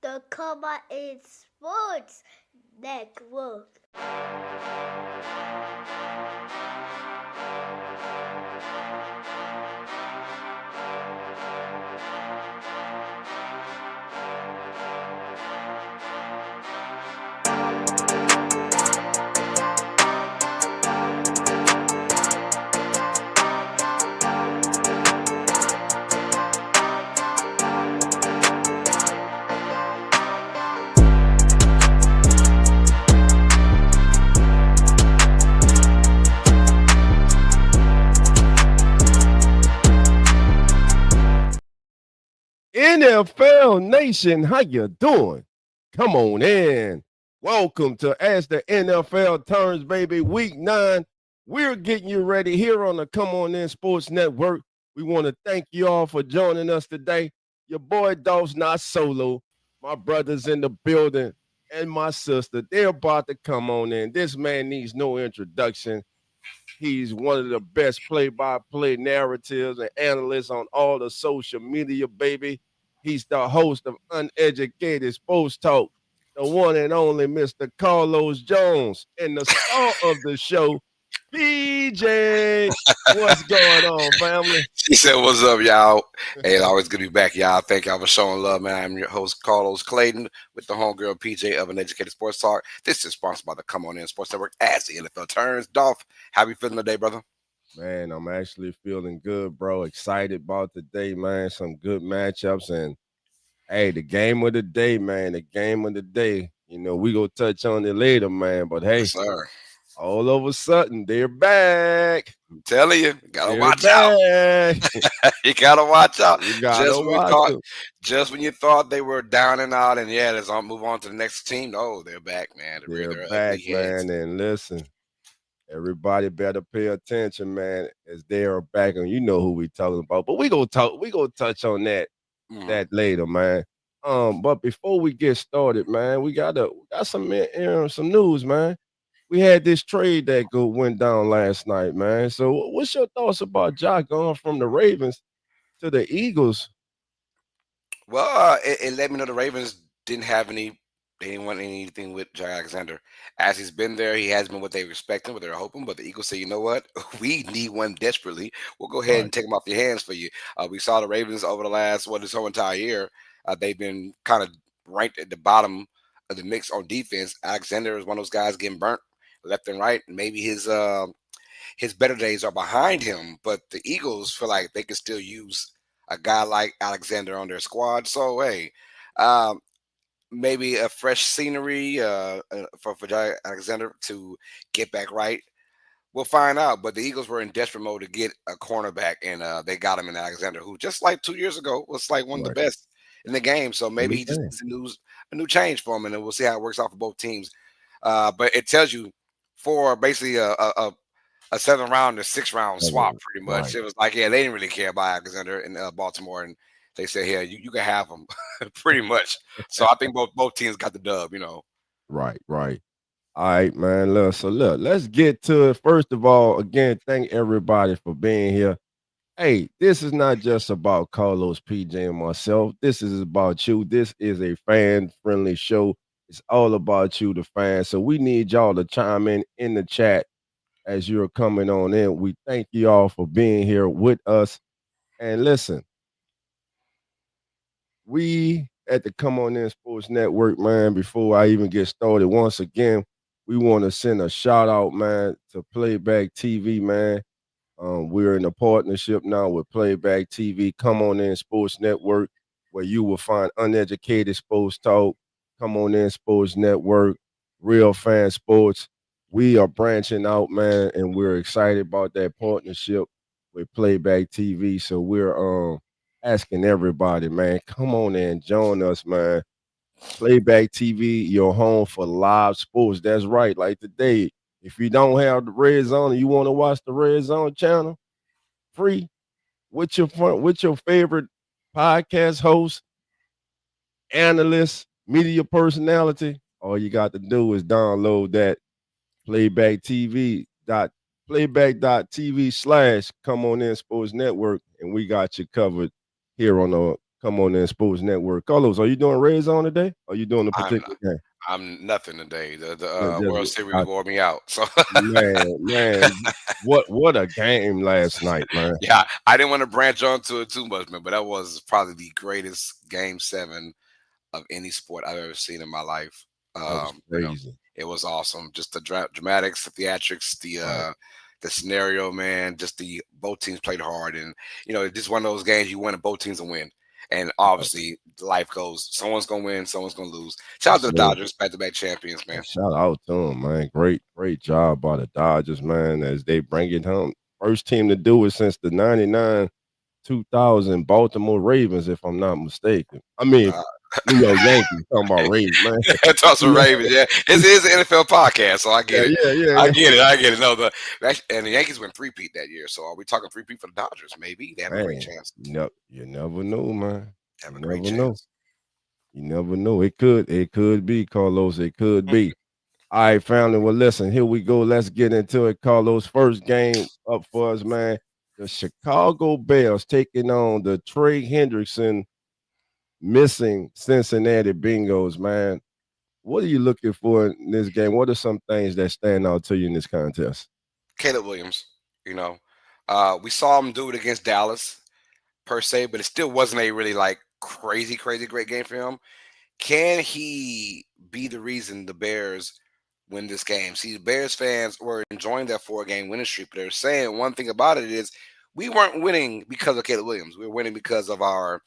the Come On In Sports Network. NFL Nation, how you doing? Come on in. Welcome to As the NFL Turns, baby, week 9. We're getting you ready here on the Come On In Sports Network. We want to thank you all for joining us today. Your boy Dolph's not solo. My brother's in the building and my sister. They're about to come on in. This man needs no introduction. He's one of the best play-by-play narratives and analysts on all the social media, baby. He's the host of Uneducated Sports Talk, the one and only Mr. Carlos Jones, and the star of the show, PJ. What's going on, family? She said, "What's up, y'all?" Hey, it's always good to be back, y'all. Thank y'all for showing love, man. I'm your host, Carlos Clayton, with the homegirl PJ of Uneducated Sports Talk. This is sponsored by the Come On In Sports Network as the NFL turns. Dolph, how you feeling today, brother? Man, I'm actually feeling good, bro. Excited about today, man. Some good matchups. And, hey, the game of the day, man. The game of the day. You know, we going to touch on it later, man. But, hey, Yes, sir. all of a sudden, they're back. I'm telling you, gotta They're watch out. back. You gotta watch out. You gotta watch them. Just when you thought they were down and out, and yeah, let's move on to the next team. Oh, they're back, man. They're Their back, ugly heads. man. And listen, everybody better pay attention, man, as they are back. And you know who we talking about. But we gonna touch on that later, man. But before we get started, man, we got some news, man. We had this trade that went down last night, man. So what's your thoughts about Jock going from the Ravens to the Eagles? Well, it let me know the Ravens didn't have any. They didn't want anything with Jair Alexander. As he's been there, he has been what they were expecting, what they were hoping. But the Eagles say, you know what? We need one desperately. We'll go ahead Right. and take him off your hands for you. We saw the Ravens over the last, this whole entire year. They've been kind of ranked at the bottom of the mix on defense. Alexander is one of those guys getting burnt left and right. Maybe his better days are behind him, but the Eagles feel like they can still use a guy like Alexander on their squad. So hey, um, maybe a fresh scenery for Jair Alexander to get back right. We'll find out. But the Eagles were in desperate mode to get a cornerback, and they got him in Alexander, who just like 2 years ago was like one of the Right. best in the game. So maybe he just Understand. needs a new change for him, and then we'll see how it works out for both teams. But it tells you for basically a 7th round to 6th round swap, pretty much. Right. It was like, yeah, they didn't really care about Alexander in Baltimore, and they said, yeah, you can have him, pretty much. So I think both teams got the dub, Right. All right, man. Look, let's get to it. First of all, again, thank everybody for being here. Hey, this is not just about Carlos, PJ, and myself. This is about you. This is a fan-friendly show. It's all about you, the fans. So we need y'all to chime in the chat as you're coming on in. We thank you all for being here with us. And listen, we at the Come On In Sports Network, man, before I even get started, once again, we want to send a shout out, man, to Playback TV, man. We're in a partnership now with Playback TV, Come On In Sports Network, where you will find Uneducated Sports Talk, Come On In Sports Network, Real Fan Sports. We are branching out, man, and we're excited about that partnership with Playback TV. So we're asking everybody, man, come on and join us, man. Playback TV, your home for live sports. That's right. Like today, if you don't have the Red Zone and you want to watch the Red Zone channel, free with your favorite podcast host, analyst, media personality, all you got to do is download that playback TV dot playback.tv/come on in sports network, and we got you covered here on the come on in Sports Network. Carlos, are you doing Red Zone today? Or are you doing a I'm particular game? I'm nothing today. The Just World Series wore me out. So man, what a game last night, man. yeah, I didn't want to branch onto it too much, man. But that was probably the greatest Game 7 of any sport I've ever seen in my life. That was You know, crazy. it was awesome. Just the dramatics, the theatrics, Right. the scenario, man. Just the both teams played hard, and it's just one of those games you win and both teams will win. And Right. obviously, life goes. Someone's gonna win, someone's gonna lose. Shout out Yes, to the sir. Dodgers, back-to-back champions, man. Shout out to them, man. Great job by the Dodgers, man, as they bring it home. First team to do it since the 99 2000 Baltimore Ravens, if I'm not mistaken. I mean, Uh, New York Yankees. Talking about Ravens, man. Talks You with know? Ravens, yeah. This is an NFL podcast, so I Yeah, get it. yeah, yeah, I yeah. get it. I get it. No, and the Yankees went three-peat that year. So are we talking three-peat for the Dodgers? Maybe they have a great Man, chance. you never know, man. They have You a great never know. chance. You never know. It could be, Carlos. It could Mm. be. All right, family. Well, listen, here we go. Let's get into it. Carlos, first game up for us, man. The Chicago Bears taking on the Trey Hendrickson missing Cincinnati Bengals, man. What are you looking for in this game? What are some things that stand out to you in this contest? Caleb Williams, you know, we saw him do it against Dallas per se, but it still wasn't a really like crazy, crazy great game for him. Can he be the reason the Bears win this game? See, the Bears fans were enjoying that 4-game winning streak, but they're saying one thing about it is we weren't winning because of Caleb Williams. We were winning because of our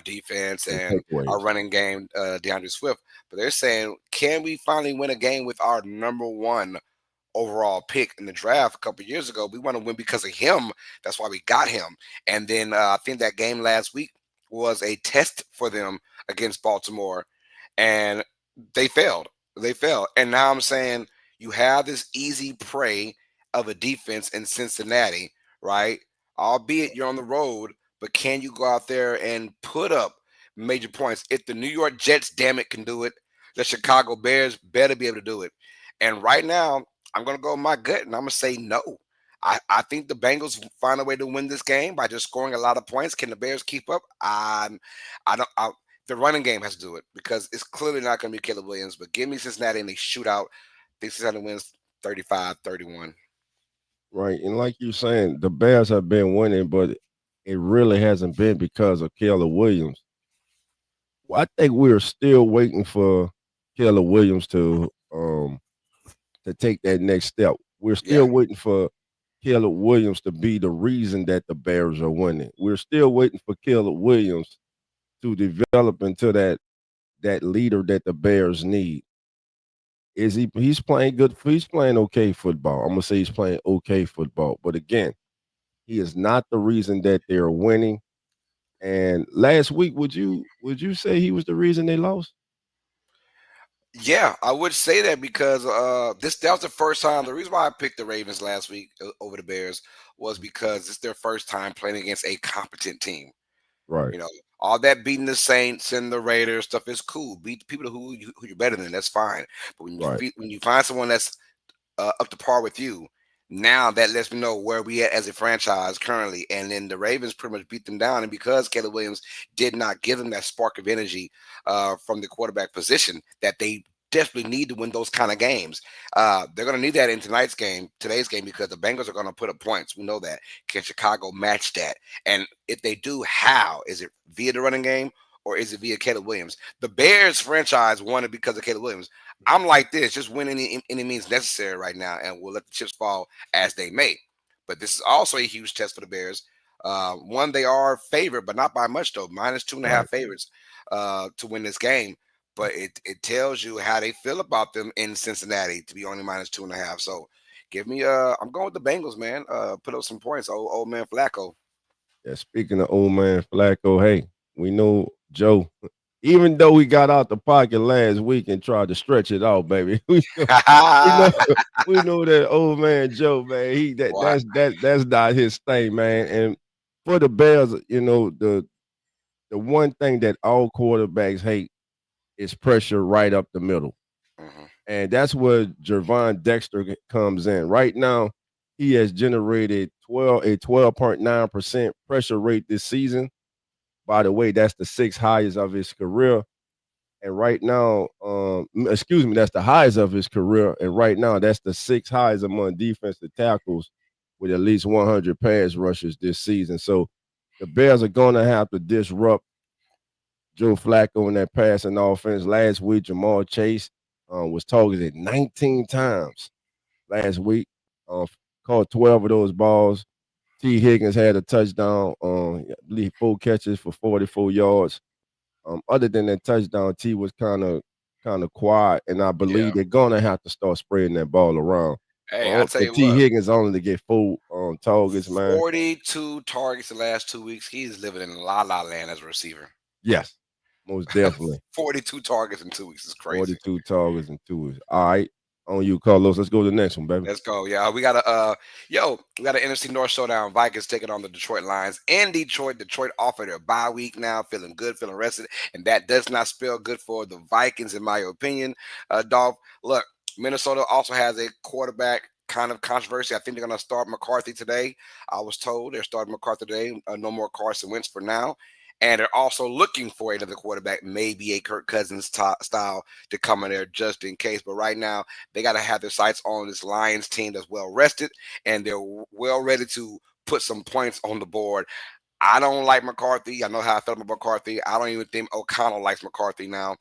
defense And and our takeaways. running game, DeAndre Swift. But they're saying, can we finally win a game with our number one overall pick in the draft a couple years ago? We want to win because of him. That's why we got him. And then I think that game last week was a test for them against Baltimore, and they failed. They failed. And now I'm saying you have this easy prey of a defense in Cincinnati, right? Albeit you're on the road, but can you go out there and put up major points? If the New York Jets, damn it, can do it, the Chicago Bears better be able to do it. And right now, I'm going to go with my gut, and I'm going to say no. I think the Bengals find a way to win this game by just scoring a lot of points. Can the Bears keep up? I don't. The running game has to do it because it's clearly not going to be Caleb Williams. But give me Cincinnati and they shoot out. I think Cincinnati wins 35-31. Right. And like you're saying, the Bears have been winning, but it really hasn't been because of Caleb Williams. Well, I think we're still waiting for Caleb Williams to take that next step. We're Yeah. still waiting for Caleb Williams to be the reason that the Bears are winning. We're still waiting for Caleb Williams to develop into that leader that the Bears need. He's playing good, he's playing okay football. I'm gonna say he's playing okay football. But again, he is not the reason that they're winning. And last week, would you say he was the reason they lost? Yeah, I would say that because that was the first time. The reason why I picked the Ravens last week over the Bears was because it's their first time playing against a competent team. Right, You know, all that beating the Saints and the Raiders stuff is cool. Beat the people who you're better than. That's fine. But right, when you find someone that's up to par with you, now that lets me know where we at as a franchise currently. And then the Ravens pretty much beat them down. And because Caleb Williams did not give them that spark of energy from the quarterback position that they desperately need to win those kind of games, they're going to need that in today's game, because the Bengals are going to put up points. We know that. Can Chicago match that? And if they do, how? Is it via the running game or is it via Caleb Williams? The Bears franchise won it because of Caleb Williams. I'm like this, just win any means necessary right now, and we'll let the chips fall as they may. But this is also a huge test for the Bears. One, they are favored, but not by much though. Minus two and a right. half favorites to win this game. But it tells you how they feel about them in Cincinnati to be only minus two and a half. So give me I'm going with the Bengals, man. Put up some points. Old man Flacco. Yeah, speaking of old man Flacco, hey, we know Joe. Even though we got out the pocket last week and tried to stretch it out, baby, we know we know that old man Joe, man. He that Boy, that's not his thing, man. And for the Bears, the one thing that all quarterbacks hate is pressure right up the middle. mhm. And that's where Jervon Dexter comes in. Right now, he has generated 12.9% pressure rate this season. By the way, that's the sixth highest of his career. And right now, excuse me, that's the highest of his career. And right now, that's the sixth highest among defensive tackles with at least 100 pass rushes this season. So the Bears are going to have to disrupt Joe Flacco in that passing offense. Last week, Jamal Chase was targeted 19 times last week. Caught 12 of those balls. T. Higgins had a touchdown. I believe 4 catches for 44 yards. Other than that touchdown, T was kind of quiet, and I Yeah. believe they're gonna have to start spreading that ball around. Hey, I tell For you T. what, Higgins only to get 4 targets, man. 42 targets the last 2 weeks. He's living in la la land as a receiver. Yes, most definitely. 42 targets in 2 weeks is crazy. 42 targets and 2 weeks. All right, on you, Carlos. Let's go to the next one, baby. Let's go. Yeah, we got an NFC North showdown. Vikings taking on the Detroit Lions in Detroit. Detroit offered their bye week now, feeling good, feeling rested, and that does not spell good for the Vikings, in my opinion. Dolph, look, Minnesota also has a quarterback kind of controversy. I think they're going to start McCarthy today. I was told they're starting McCarthy today. No more Carson Wentz for now. And they're also looking for another quarterback, maybe a Kirk Cousins style, to come in there just in case. But right now, they got to have their sights on this Lions team that's well rested, and they're well ready to put some points on the board. I don't like McCarthy. I know how I felt about McCarthy. I don't even think O'Connell likes McCarthy now.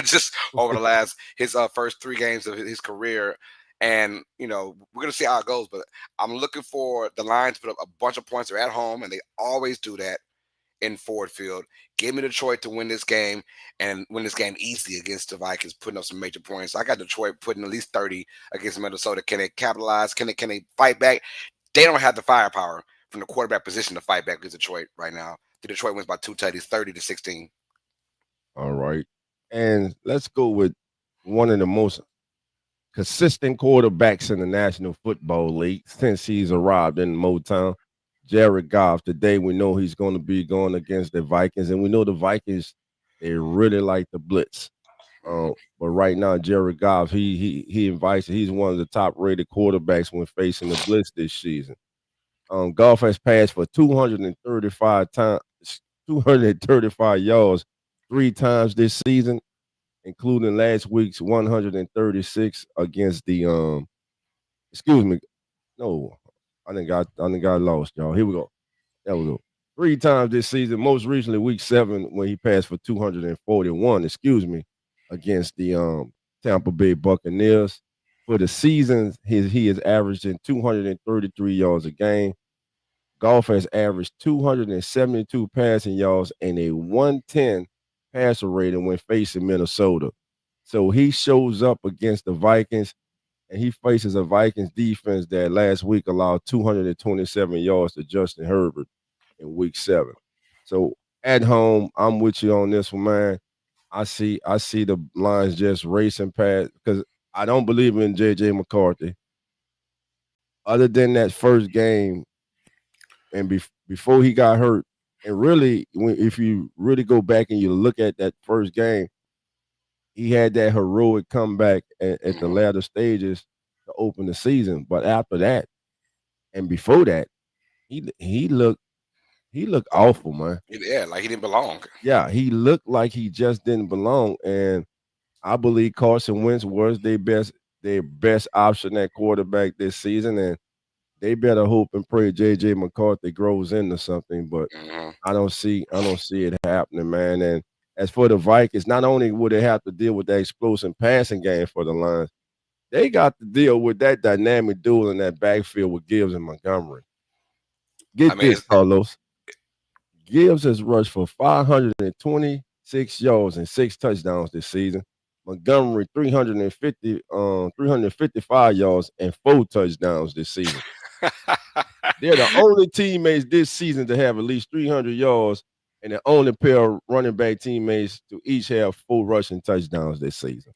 Just over the last his first 3 games of his career. And we're gonna see how it goes. But I'm looking for the Lions to put up a bunch of points. They're at home, and they always do that in Ford Field. Give me Detroit to win this game and win this game easily against the Vikings, putting up some major points. I got Detroit putting at least 30 against Minnesota. Can they capitalize? Can they fight back? They don't have the firepower from the quarterback position to fight back against Detroit right now. The Detroit wins by 2 tutties, 30-16. All right, and let's go with one of the most consistent quarterbacks in the National Football League since he's arrived in Motown. Jared Goff. Today we know he's going to be going against the Vikings, and we know the Vikings they really like the blitz. But right now, Jared Goff, he invites. He's one of the top rated quarterbacks when facing the blitz this season. Goff has passed for 235 times, 235 yards 3 times this season, including last week's 136 against the excuse me, no, I didn't got lost, y'all. Here we go. There we go. 3 times this season, most recently week 7 when he passed for 241, excuse me, against the Tampa Bay Buccaneers. For the season, he is averaging 233 yards a game. Golf has averaged 272 passing yards and a 110 passer rating when facing Minnesota. So he shows up against the Vikings, and he faces a Vikings defense that last week allowed 227 yards to Justin Herbert in week 7. So at home, I'm with you on this one, man. I see the Lions just racing past because I don't believe in JJ McCarthy. Other than that first game, and before he got hurt, and really, if you really go back and you look at that first game, he had that heroic comeback at the Mhm. latter stages to open the season. But after that, and before that, he looked awful, man. Yeah, like he didn't belong. Yeah, he looked like he just didn't belong. And I believe Carson Wentz was their best option at quarterback this season. And they better hope and pray JJ McCarthy grows into something. But Mhm. I don't see it happening, man. And as for the Vikings, not only would they have to deal with that explosive passing game for the Lions, they got to deal with that dynamic duel in that backfield with Gibbs and Montgomery. I Get mean, this, Carlos. Gibbs has rushed for 526 yards and 6 touchdowns this season. Montgomery 355 yards and 4 touchdowns this season. They're the only teammates this season to have at least 300 yards, and the only pair of running back teammates to each have 4 rushing touchdowns this season.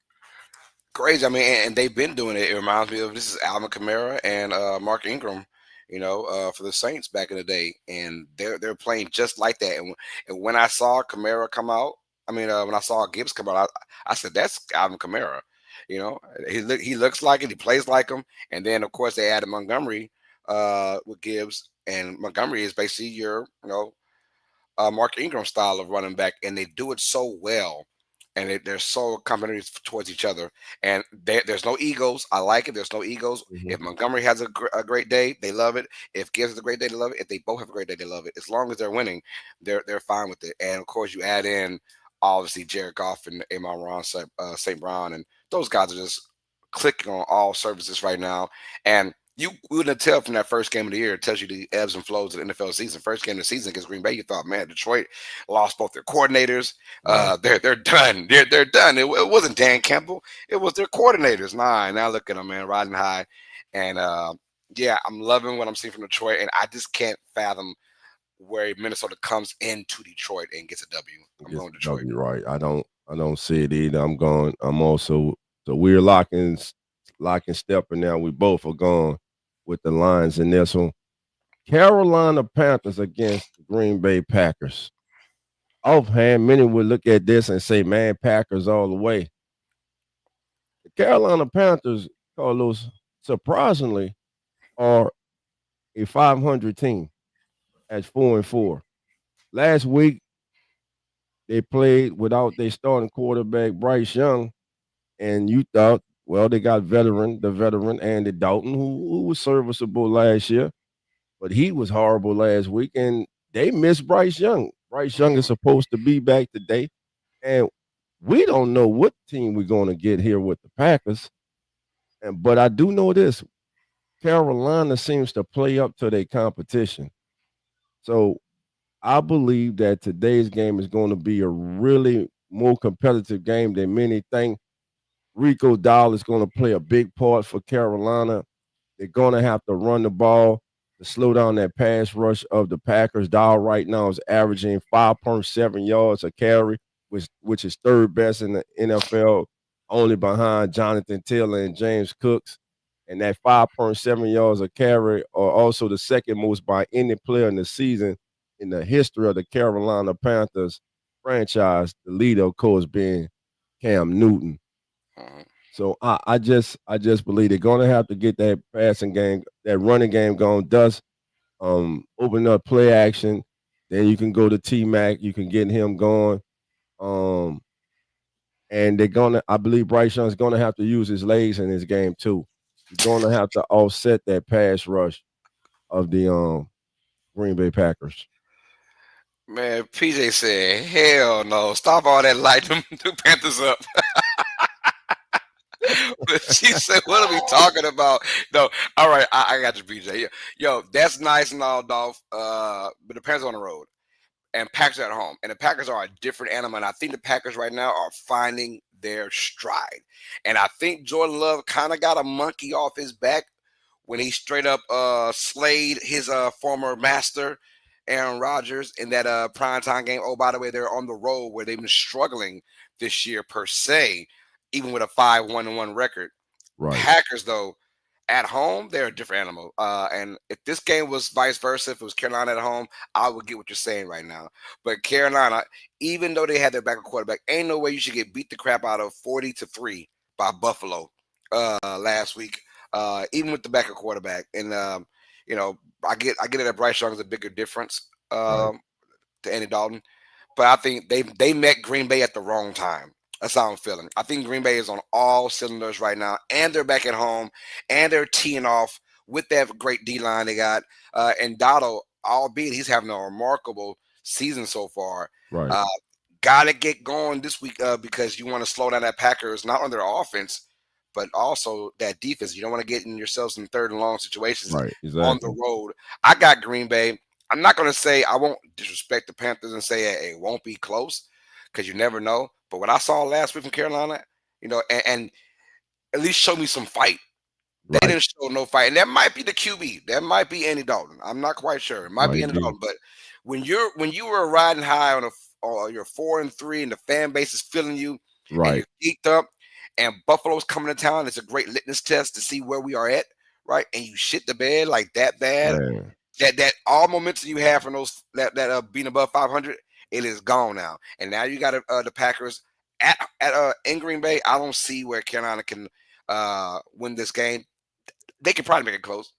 crazy. I mean, and they've been doing it. It reminds me of this is Alvin Kamara and Mark Ingram, for the Saints back in the day, and they're playing just like that. And when I saw Kamara come out, when I saw Gibbs come out, I said that's Alvin Kamara. He looks like it. He plays like him. And then of course they added Montgomery with Gibbs, and Montgomery is basically your Mark Ingram style of running back, and they do it so well, and they're so complementary towards each other. And there's no egos. I like it. There's no egos. Mhm. If Montgomery has a great day, they love it. If Gibbs has a great day, they love it. If they both have a great day, they love it. As long as they're winning, they're fine with it. And of course, you add in obviously Jared Goff and Amon Ron St. Brown, and those guys are just clicking on all services right now. And you wouldn't tell from that first game of the year. It tells you the ebbs and flows of the NFL season. First game of the season against Green Bay, you thought, man, Detroit lost both their coordinators. Right. They're done. They're done. It wasn't Dan Campbell. It was their coordinators. Nah, now look at them, man, riding high. And yeah, I'm loving what I'm seeing from Detroit, and I just can't fathom where Minnesota comes into Detroit and gets a W. I'm Against going the Detroit. W, right? I don't see it either. I'm also so we're locking stepping now. We both are going with the Lions in this one. Carolina Panthers against the Green Bay Packers. Offhand, many would look at this and say, man, Packers all the way. The Carolina Panthers, Carlos, surprisingly, are a 500 team at 4-4. Last week, they played without their starting quarterback, Bryce Young, and you thought, well, they got the veteran Andy Dalton, who was serviceable last year, but he was horrible last week, and they missed Bryce Young. Bryce Young is supposed to be back today, and we don't know what team we're going to get here with the Packers. But I do know this: Carolina seems to play up to their competition. So I believe that today's game is going to be a really more competitive game than many think. Rico Dowdle is going to play a big part for Carolina. They're going to have to run the ball to slow down that pass rush of the Packers. Dowdle right now is averaging 5.7 yards a carry, which is third best in the NFL, only behind Jonathan Taylor and James Cooks. And that 5.7 yards a carry are also the second most by any player in the season in the history of the Carolina Panthers franchise. The leader, of course, being Cam Newton. Mhm. So I just believe they're gonna have to get that passing game, that running game going. Thus, open up play action. Then you can go to T Mac. You can get him going. Um, and I believe Bryce Young's gonna have to use his legs in his game too. He's gonna have to offset that pass rush of the Green Bay Packers. Man, PJ said, "Hell no! Stop all that lighting them Panthers up." But she said, "What are we talking about?" No, all right, I got you, PJ. Yo, that's nice and all, Dolph. But the Panthers on the road and Packers at home, and the Packers are a different animal. And I think the Packers right now are finding their stride. And I think Jordan Love kind of got a monkey off his back when he straight up slayed his former master Aaron Rodgers in that primetime game. Oh, by the way, they're on the road where they've been struggling this year per se, even with a 5-1-1 record. Right. Packers, though, at home, they're a different animal. And if this game was vice versa, if it was Carolina at home, I would get what you're saying right now. But Carolina, even though they had their backup quarterback, ain't no way you should get beat the crap out of 40-3 by Buffalo last week, even with the backup quarterback. And I get it that Bryce Young is a bigger difference Right. to Andy Dalton, but I think they met Green Bay at the wrong time. That's how I'm feeling. I think Green Bay is on all cylinders right now, and they're back at home, and they're teeing off with that great D line they got. And Dotto, albeit he's having a remarkable season so far, Right. uh, got to get going this week because you want to slow down that Packers, not on their offense, but also that defense. You don't want to get in yourselves in third and long situations Right. on the Exactly. road. I got Green Bay. I'm not going to say I won't disrespect the Panthers and say hey, it won't be close because you never know. But what I saw last week from Carolina, and at least show me some fight. They Right. didn't show no fight, and that might be the QB. That might be Andy Dalton. I'm not quite sure. It might be Might Andy be. Dalton. But when you were riding high on you're 4-3, and the fan base is feeling you, and Right. you're geeked up, and Buffalo's coming to town, it's a great litmus test to see where we are at, right? And you shit the bed like that bad, Man. that all momentum you have from those that being above 500, it is gone now. And now you got the Packers at in Green Bay. I don't see where Carolina can win this game. They could probably make it close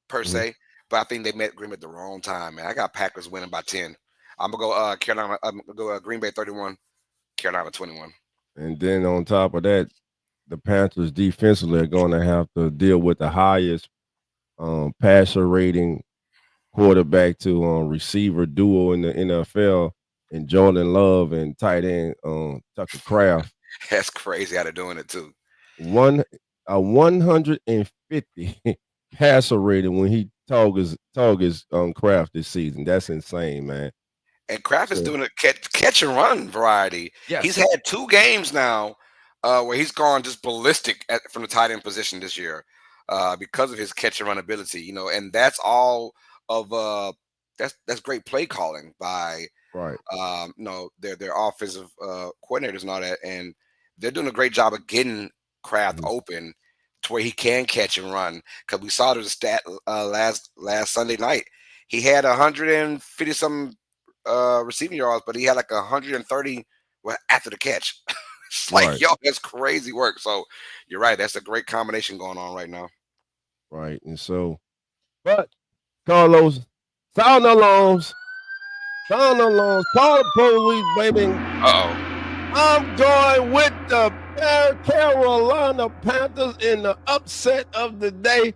per Mhm. se, but I think they met Green Bay at the wrong time, man. I got Packers winning by 10. I'm gonna go Carolina. I'm gonna go Green Bay 31, Carolina 21. And then on top of that, the Panthers defensively are going to have to deal with the highest passer rating quarterback to receiver duo in the NFL, and Jordan Love and tight end Tucker Kraft. That's crazy how they're doing it too. 150 passer rating when he targets Kraft this season. That's insane, man. And Kraft is So, doing a catch and run variety. He's yes, had 2 games now where he's gone just ballistic from the tight end position this year because of his catch and run ability. And that's all of that's great play calling by right. their offensive coordinators and all that, and they're doing a great job of getting Kraft Mhm. open to where he can catch and run. Because we saw the stat last Sunday night, he had 150 some receiving yards, but he had like 130 after the catch. It's like, Right, yo, that's crazy work. So you're right, that's a great combination going on right now. right. And so, but Carlos, sound alarms, call the police, baby. Uh-oh. I'm going with the Carolina Panthers in the upset of the day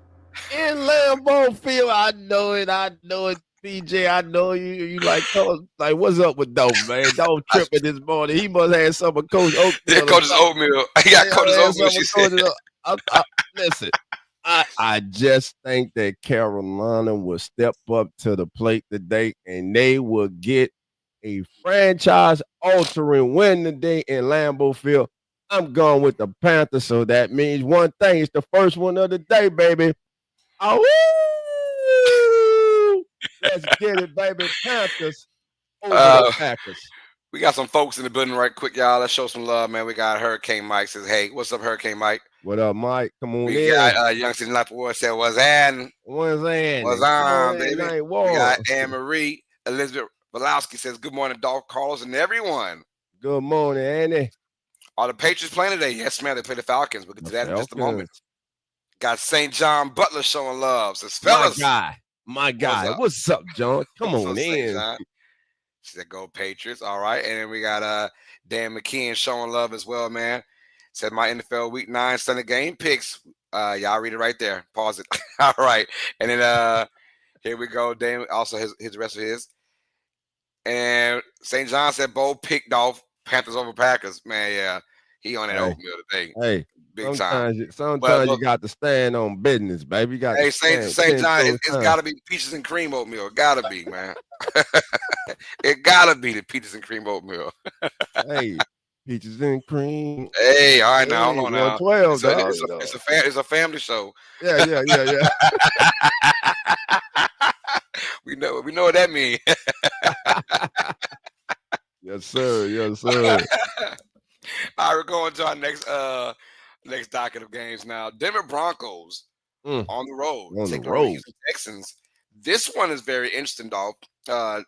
in Lambeau Field. I know it, PJ. I know you. You like, what's up with Dope, man? Don't tripping this morning. He must have some of Coach Yeah, Oatmeal. Coach's oatmeal. He got Coach's oatmeal. She said. Listen, I just think that Carolina will step up to the plate today, and they will get a franchise-altering win today in Lambeau Field. I'm going with the Panthers, so that means one thing. It's the first one of the day, baby. Oh, let's get it, baby. Panthers over the Packers. We got some folks in the building right quick, y'all. Let's show some love, man. We got Hurricane Mike says, hey, what's up, Hurricane Mike? What up, Mike? Come on We in. got Young City Life Award said, what's on? What's in? What's on, baby? We got Anne Marie. Elizabeth Walowski says, good morning, Dolph, Carlos, and everyone. Good morning, Annie. Are the Patriots playing today? Yes, man. They play the Falcons. We'll get to that in just a moment. Got St. John Butler showing love. Says, fellas. My guy. What's up, John? Come on in. She said, go Patriots. All right. And then we got Dan McKeon showing love as well, man. Said my NFL Week 9 Sunday game picks. Y'all read it right there. Pause it. All right. And then here we go. Dan also his rest of his. And St. John said Bo picked off Panthers over Packers. Man, yeah. He on that oatmeal today. Hey. Big time. Sometimes you got to stand on business, baby. You got hey, St. John, it's got to be peaches and cream oatmeal. It got to be, man. It got to be the peaches and cream oatmeal. Hey, peaches and cream. Hey, all right, now, hold on now. 12, it's a family show. Yeah. We know what that means. Yes, sir. All right, we're going to our next docket of games now. Denver Broncos on the road. Houston Texans. This one is very interesting, dog.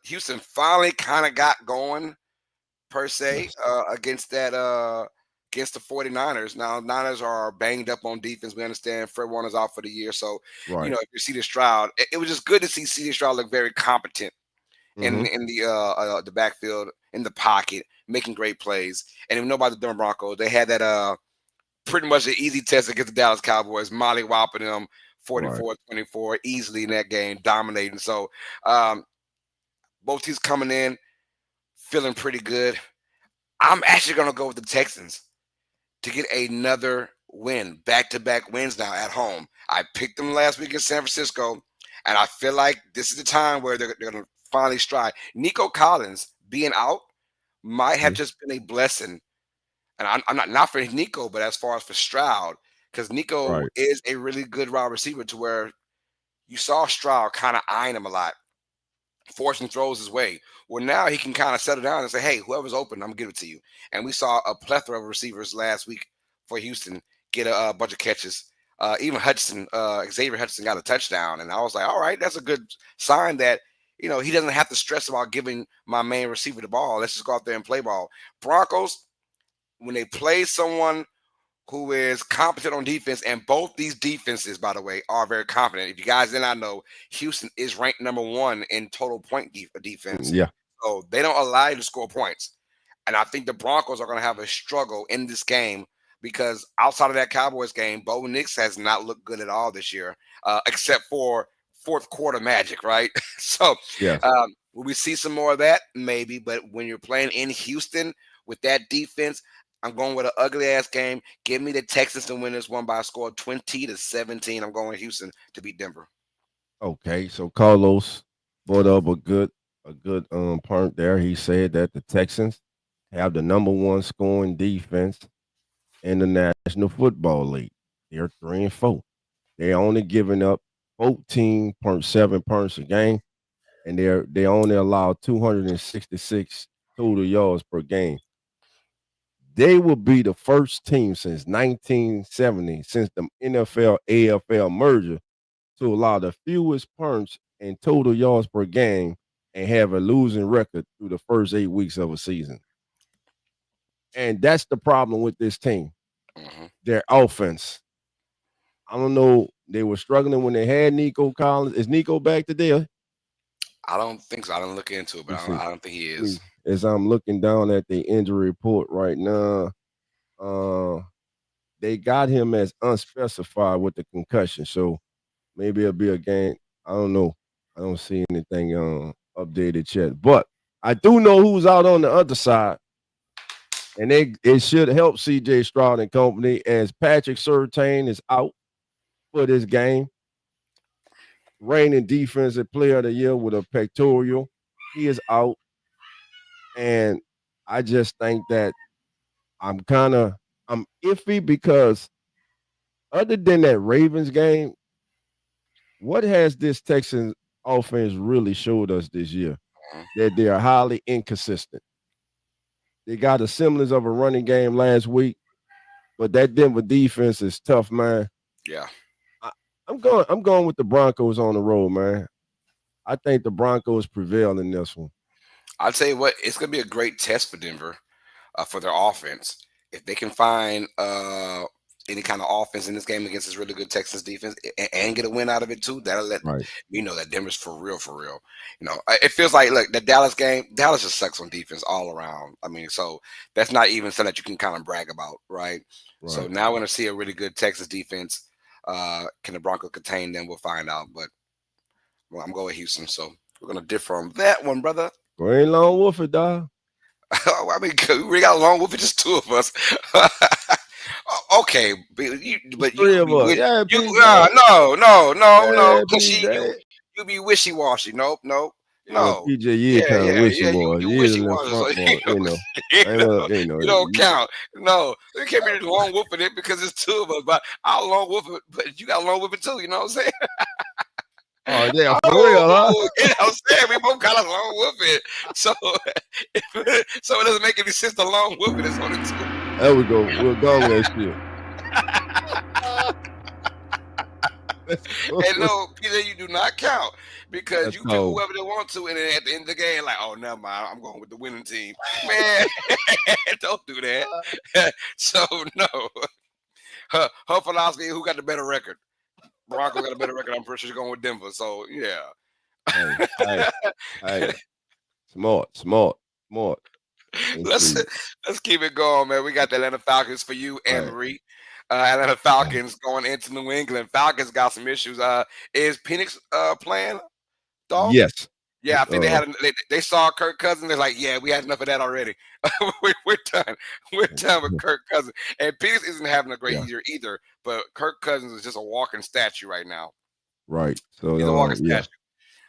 Houston finally kind of got going, per se, against the 49ers. Now, Niners are banged up on defense. We understand Fred Warner's out for the year. So, if you see the Stroud, it was just good to see C.J. Stroud look very competent in the backfield, in the pocket, making great plays. And if you know about the Denver Broncos, they had that pretty much an easy test against the Dallas Cowboys, molly-whopping them 44-24 easily in that game, dominating. So both teams coming in feeling pretty good. I'm actually going to go with the Texans to get another win, back-to-back wins now at home. I picked them last week in San Francisco, and I feel like this is the time where they're going to finally stride. Nico Collins being out might have just been a blessing. And I'm not for Nico, but as far as for Stroud, because Nico is a really good wide receiver to where you saw Stroud kind of eyeing him a lot, forcing throws his way. Well, now he can kind of settle down and say, hey, whoever's open, I'm going to give it to you. And we saw a plethora of receivers last week for Houston get a bunch of catches. Even Xavier Hutchinson got a touchdown. And I was like, all right, that's a good sign that, he doesn't have to stress about giving my main receiver the ball. Let's just go out there and play ball. Broncos, when they play someone who is competent on defense, and both these defenses, by the way, are very competent. If you guys did not know, Houston is ranked number 1 in total point defense. Yeah. So they don't allow you to score points. And I think the Broncos are going to have a struggle in this game because outside of that Cowboys game, Bo Nix has not looked good at all this year, except for fourth quarter magic, right? So Yes. will we see some more of that? Maybe. But when you're playing in Houston with that defense, I'm going with an ugly ass game. Give me the Texans to win this one by a score of 20-17. I'm going with Houston to beat Denver. Okay, so Carlos brought up a good point there. He said that the Texans have the number one scoring defense in the National Football League. They're 3-4. They're only giving up 14.7 points a game, and they only allow 266 total yards per game. They will be the first team since 1970, since the NFL AFL merger, to allow the fewest punts and total yards per game and have a losing record through the first 8 weeks of a season. And that's the problem with this team. Mm-hmm. Their offense. I don't know. They were struggling when they had Nico Collins. Is Nico back today? I don't think so. I didn't look into it, but I don't think he is. As I'm looking down at the injury report right now, they got him as unspecified with the concussion. So maybe it'll be a game. I don't know. I don't see anything updated yet. But I do know who's out on the other side. And it should help CJ Stroud and company as Patrick Surtain is out for this game. Reigning defensive player of the year with a pectoral. He is out. And I just think that I'm iffy because other than that Ravens game, what has this Texans offense really showed us this year? That they are highly inconsistent. They got a semblance of a running game last week, but that Denver defense is tough, man. Yeah. I'm going with the Broncos on the road, man. I think the Broncos prevail in this one. I'll tell you what, it's going to be a great test for Denver for their offense. If they can find any kind of offense in this game against this really good Texans defense and get a win out of it too, that'll let me know that Denver's for real, for real. You know, it feels like, look, the Dallas game, Dallas just sucks on defense all around. I mean, so that's not even something that you can kind of brag about, right? So now we're going to see a really good Texas defense. Can the Broncos contain them? We'll find out. But I'm going with Houston, so we're going to differ on that one, brother. We ain't Lone Wolf it, dog. I mean, we got Lone Wolf, just two of us. Okay, but you three of us. No, because you be wishy washy. Nope. PJ, you kind of wishy washy. You wishy washy, you don't count. No, we can't be lone wolfing it because it's two of us. But I'll lone wolf it, but you got lone wolf it too. You know what I'm saying? Oh, yeah, for real, huh? You know what I'm saying? We both got a lone wolf it. So it doesn't make any sense to lone wolf it. It's only two. There we go. We'll go with that shit. And no, Peter, you do not count because you pick whoever they want to, and then at the end of the game, like, oh, never mind, I'm going with the winning team. Man, don't do that. So, no. Her philosophy, who got the better record? Bronco got a better record. I'm pretty sure she's going with Denver. So, yeah. Hey. Smart. Let's keep it going, man. We got the Atlanta Falcons for you, Anne-Marie. Atlanta Falcons going into New England. Falcons got some issues. Is Penix playing? Dog? Yes. Yeah, I think they saw Kirk Cousins. They're like, yeah, we had enough of that already. We're done. We're done with Kirk Cousins. And Penix isn't having a great year either. But Kirk Cousins is just a walking statue right now. Right. So he's a walking statue.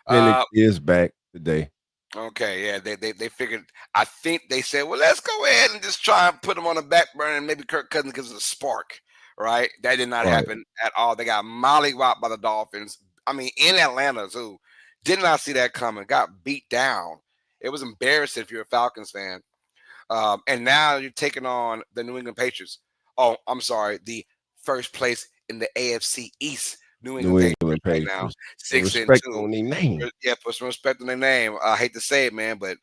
Penix is back today. Okay, yeah, they figured. I think they said, well, let's go ahead and just try and put him on the back burner, and maybe Kirk Cousins gives it a spark. Right? That did not happen at all. They got mollywopped by the Dolphins. I mean, in Atlanta too. Did not see that coming. Got beat down. It was embarrassing if you're a Falcons fan. And now you're taking on the New England Patriots. Oh, I'm sorry, the first place in the AFC East. New England Patriots right now, 6-2. On their name. Yeah, put some respect on their name. I hate to say it, man, but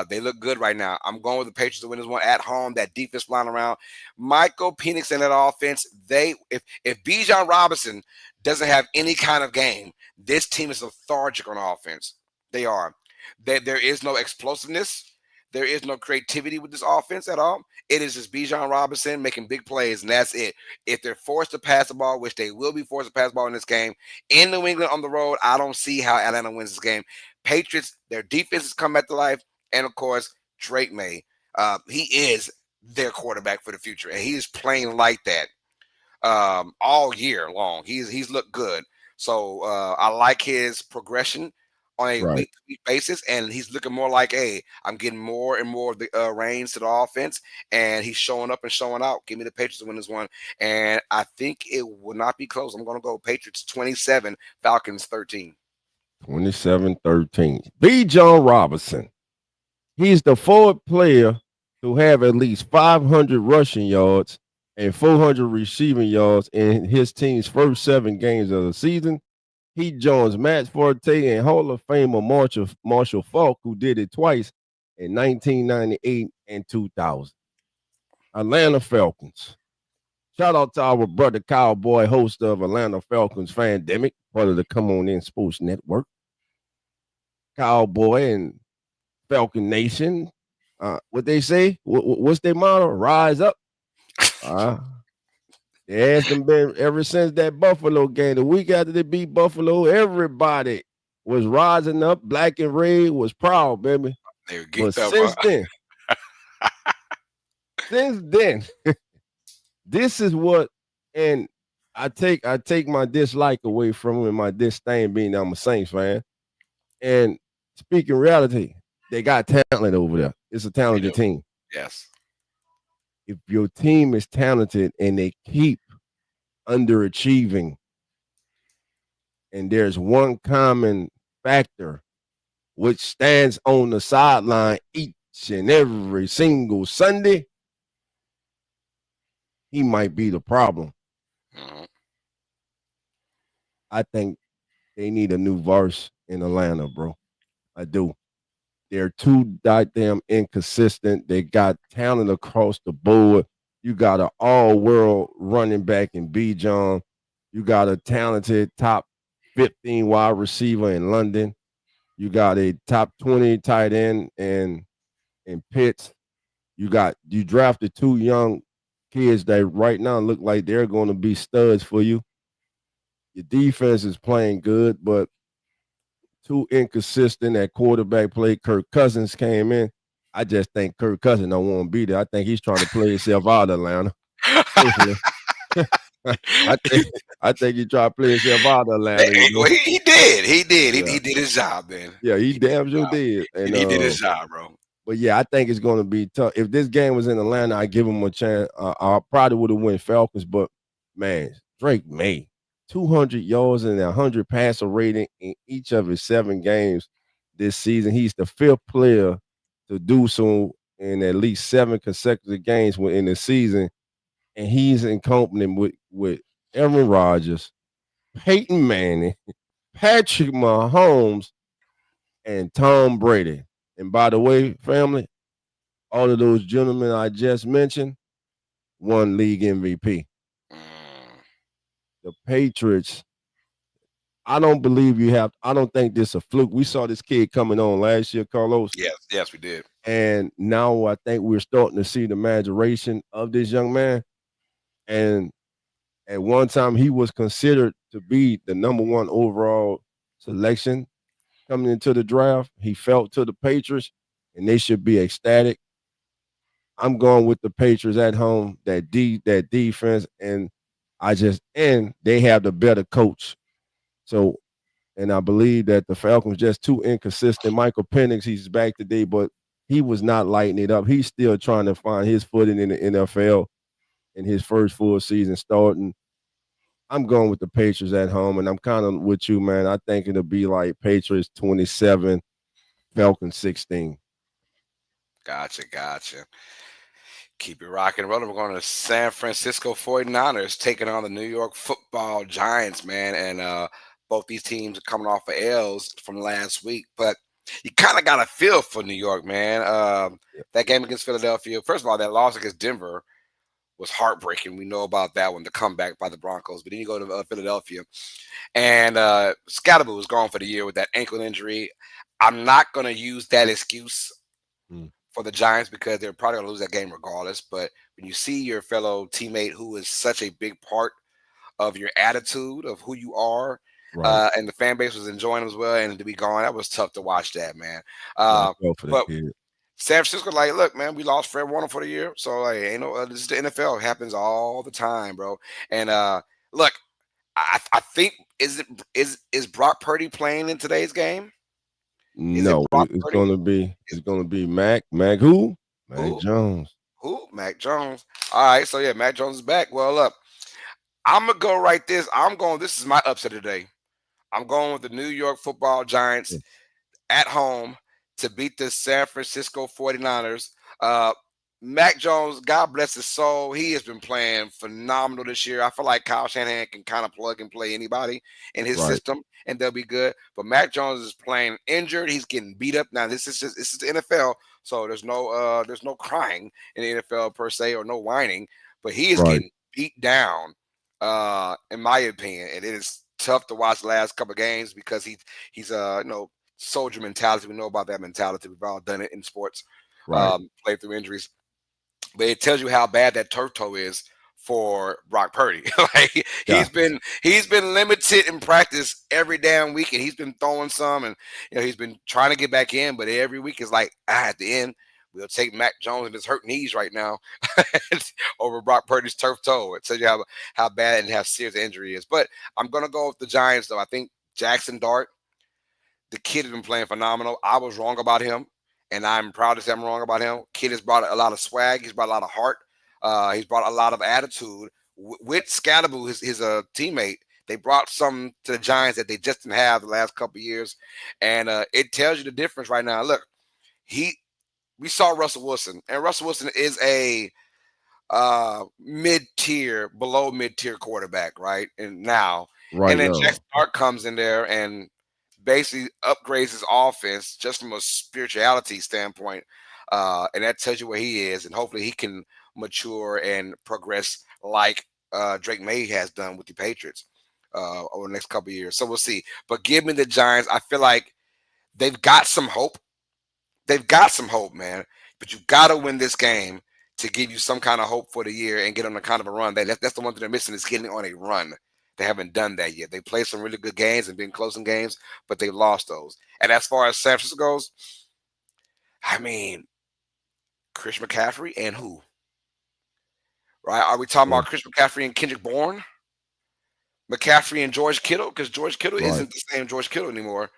they look good right now. I'm going with the Patriots to win this one at home. That defense flying around. Michael Penix in that offense. If Bijan Robinson doesn't have any kind of game, this team is lethargic on offense. They are. There is no explosiveness. There is no creativity with this offense at all. It is just Bijan Robinson making big plays, and that's it. If they're forced to pass the ball, which they will be forced to pass the ball in this game, in New England on the road, I don't see how Atlanta wins this game. Patriots, their defense has come back to life, and of course, Drake May. He is their quarterback for the future, and he is playing like that all year long. He's looked good. So I like his progression on a Right. week-to-week basis, and he's looking more like, hey, I'm getting more and more of the reins to the offense, and he's showing up and showing out. Give me the Patriots to win this one, and I think it will not be close. I'm going to go Patriots 27, Falcons 13. 27-13. Bijan Robinson. He's the forward player to have at least 500 rushing yards and 400 receiving yards in his team's first 7 games of the season. He joins Matt Forte and Hall of Famer Marshall Faulk, who did it twice in 1998 and 2000. Atlanta Falcons. Shout out to our brother Cowboy, host of Atlanta Falcons Fandemic, part of the Come On In Sports Network. Cowboy and Falcon Nation. What they say? What's their motto? Rise up. It has been ever since that Buffalo game. The week after they beat Buffalo, everybody was rising up. Black and red was proud, baby. They were But geeked up. since then, this is what, and I take my dislike away from him and my disdain being I'm a Saints fan. And speaking reality, they got talent over there. It's a talented team. Yes. If your team is talented and they keep underachieving, and there's one common factor which stands on the sideline each and every single Sunday, he might be the problem. Mhm. I think they need a new verse in Atlanta, bro. I do. They're too goddamn inconsistent. They got talent across the board. You got an all-world running back in Bijan. You got a talented top 15 wide receiver in London. You got a top 20 tight end in Pitts. You drafted 2 young kids that right now look like they're going to be studs for you. Your defense is playing good, but too inconsistent at quarterback play. Kirk Cousins came in. I just think Kirk Cousins don't want to be there. I think he's trying to play himself out of Atlanta. I think he tried to play himself out of Atlanta. You know? Well, he did. Yeah. He did his job, man. Yeah, he damn sure did. And he did his job, bro. But yeah, I think it's going to be tough. If this game was in Atlanta, I'd give him a chance. I probably would have went Falcons, but man, Drake May, 200 yards and 100 passer rating in each of his 7 games this season. He's the 5th player to do so in at least 7 consecutive games within the season, and he's in company with Aaron Rodgers, Peyton Manning, Patrick Mahomes, and Tom Brady. And by the way, family, all of those gentlemen I just mentioned won league MVP. The Patriots, I don't think this is a fluke. We saw this kid coming on last year, Carlos. Yes, we did. And now I think we're starting to see the maturation of this young man. And at one time, he was considered to be the number 1 overall selection coming into the draft. He fell to the Patriots, and they should be ecstatic. I'm going with the Patriots at home, that defense, and they have the better coach. So, and I believe that the Falcons just too inconsistent. Michael Penix, he's back today, but he was not lighting it up. He's still trying to find his footing in the NFL in his first full season starting. I'm going with the Patriots at home, and I'm kind of with you, man. I think it'll be like Patriots 27, Falcons 16. Gotcha. Keep it rocking and rolling. We're going to San Francisco 49ers taking on the New York Football Giants, man. And both these teams are coming off of L's from last week. But you kind of got a feel for New York, man. That game against Philadelphia, first of all, that loss against Denver was heartbreaking. We know about that one, the comeback by the Broncos. But then you go to Philadelphia, and Scatterboo was gone for the year with that ankle injury. I'm not going to use that excuse Mm. for the Giants because they're probably going to lose that game regardless. But when you see your fellow teammate who is such a big part of your attitude, of who you are, Right. and the fan base was enjoying them as well, and to be gone, that was tough to watch that, man. Yeah, I Uh, felt for the but kid. San Francisco, like, look, man, we lost Fred Warner for the year, so like, ain't no, this is the NFL. It happens all the time, bro. And look, I think is Brock Purdy playing in today's game? Is it No, Brock it's Purdy? gonna be Is Mac who? Mac who? Jones. Who? Mac Jones. All right, so yeah, Mac Jones is back. Well, look, I'm gonna go right this. I'm going. This is my upset today. I'm going with the New York Football Giants Yeah. at home to beat the San Francisco 49ers. Uh, Mac Jones, God bless his soul, he has been playing phenomenal this year. I feel like Kyle Shanahan can kind of plug and play anybody in his Right, system and they'll be good. But Mac Jones is playing injured. He's getting beat up. Now, this is the NFL, so there's no crying in the NFL per se or no whining, but he is right, getting beat down, in my opinion. And it is tough to watch the last couple of games because he's soldier mentality. We know about that mentality. We've all done it in sports, right. played through injuries. But it tells you how bad that turf toe is for Brock Purdy. Like Yeah. he's been limited in practice every damn week, and he's been throwing some, and he's been trying to get back in, but every week is like at the end. We'll take Mac Jones and his hurt knees right now over Brock Purdy's turf toe. It tells you how bad and how serious the injury is. But I'm gonna go with the Giants though. I think Jackson Dart, the kid has been playing phenomenal. I was wrong about him, and I'm proud to say I'm wrong about him. Kid has brought a lot of swag. He's brought a lot of heart. He's brought a lot of attitude. With Scalaboo, his teammate, they brought some to the Giants that they just didn't have the last couple of years, and it tells you the difference right now. Look, we saw Russell Wilson, and Russell Wilson is a mid-tier, below mid-tier quarterback, right? And Right then now. Jackson Dart comes in there and basically upgrades his offense just from a spirituality standpoint. And that tells you where he is, and hopefully he can mature and progress like Drake May has done with the Patriots over the next couple of years. So we'll see. But give me the Giants. I feel like they've got some hope. They've got some hope, man. But you got to win this game to give you some kind of hope for the year and get on a kind of a run. That's the one thing they're missing is getting on a run. They haven't done that yet. They played some really good games and been close in games, but they lost those. And as far as San Francisco goes, I mean, Chris McCaffrey and who? Right? Are we talking Yeah. about Chris McCaffrey and Kendrick Bourne? McCaffrey and George Kittle? Because George Kittle Right. isn't the same George Kittle anymore.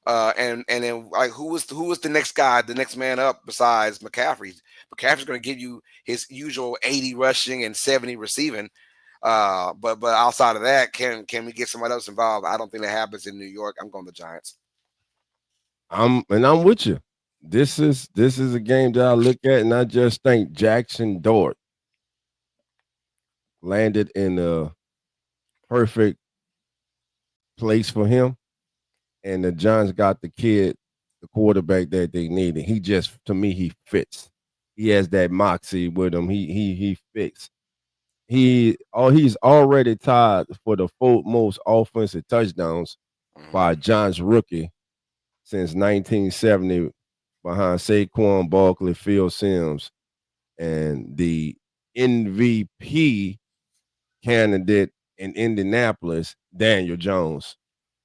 And then like who was the next guy, the next man up besides McCaffrey? McCaffrey's going to give you his usual 80 rushing and 70 receiving. But outside of that, can we get somebody else involved? I don't think that happens in New York. I'm going the Giants. I'm with you. This is a game that I look at and I just think Jackson Dart landed in a perfect place for him. And the Giants got the kid, the quarterback that they needed. He just, to me, he fits. He has that moxie with him. He fits. He's already tied for the fourth most offensive touchdowns by a Mhm. Giants rookie since 1970, behind Saquon Barkley, Phil Simms, and the MVP candidate in Indianapolis, Daniel Jones.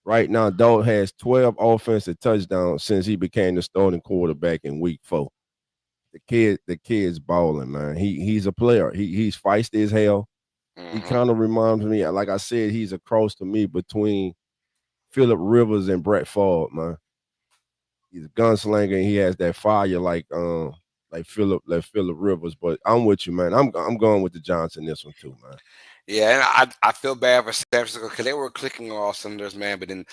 Right now, Dog has 12 offensive touchdowns since he became the starting quarterback in week 4. The kid's balling, man. He's a player. He's feisty as hell. He Mhm. kind of reminds me, like I said, he's a cross to me between Philip Rivers and Brett Favre, man. He's a gunslinger and he has that fire like Philip Rivers. But I'm with you, man. I'm going with the Giants in this one too, man. Yeah, and I feel bad for San Francisco because they were clicking on all cylinders, man. But then,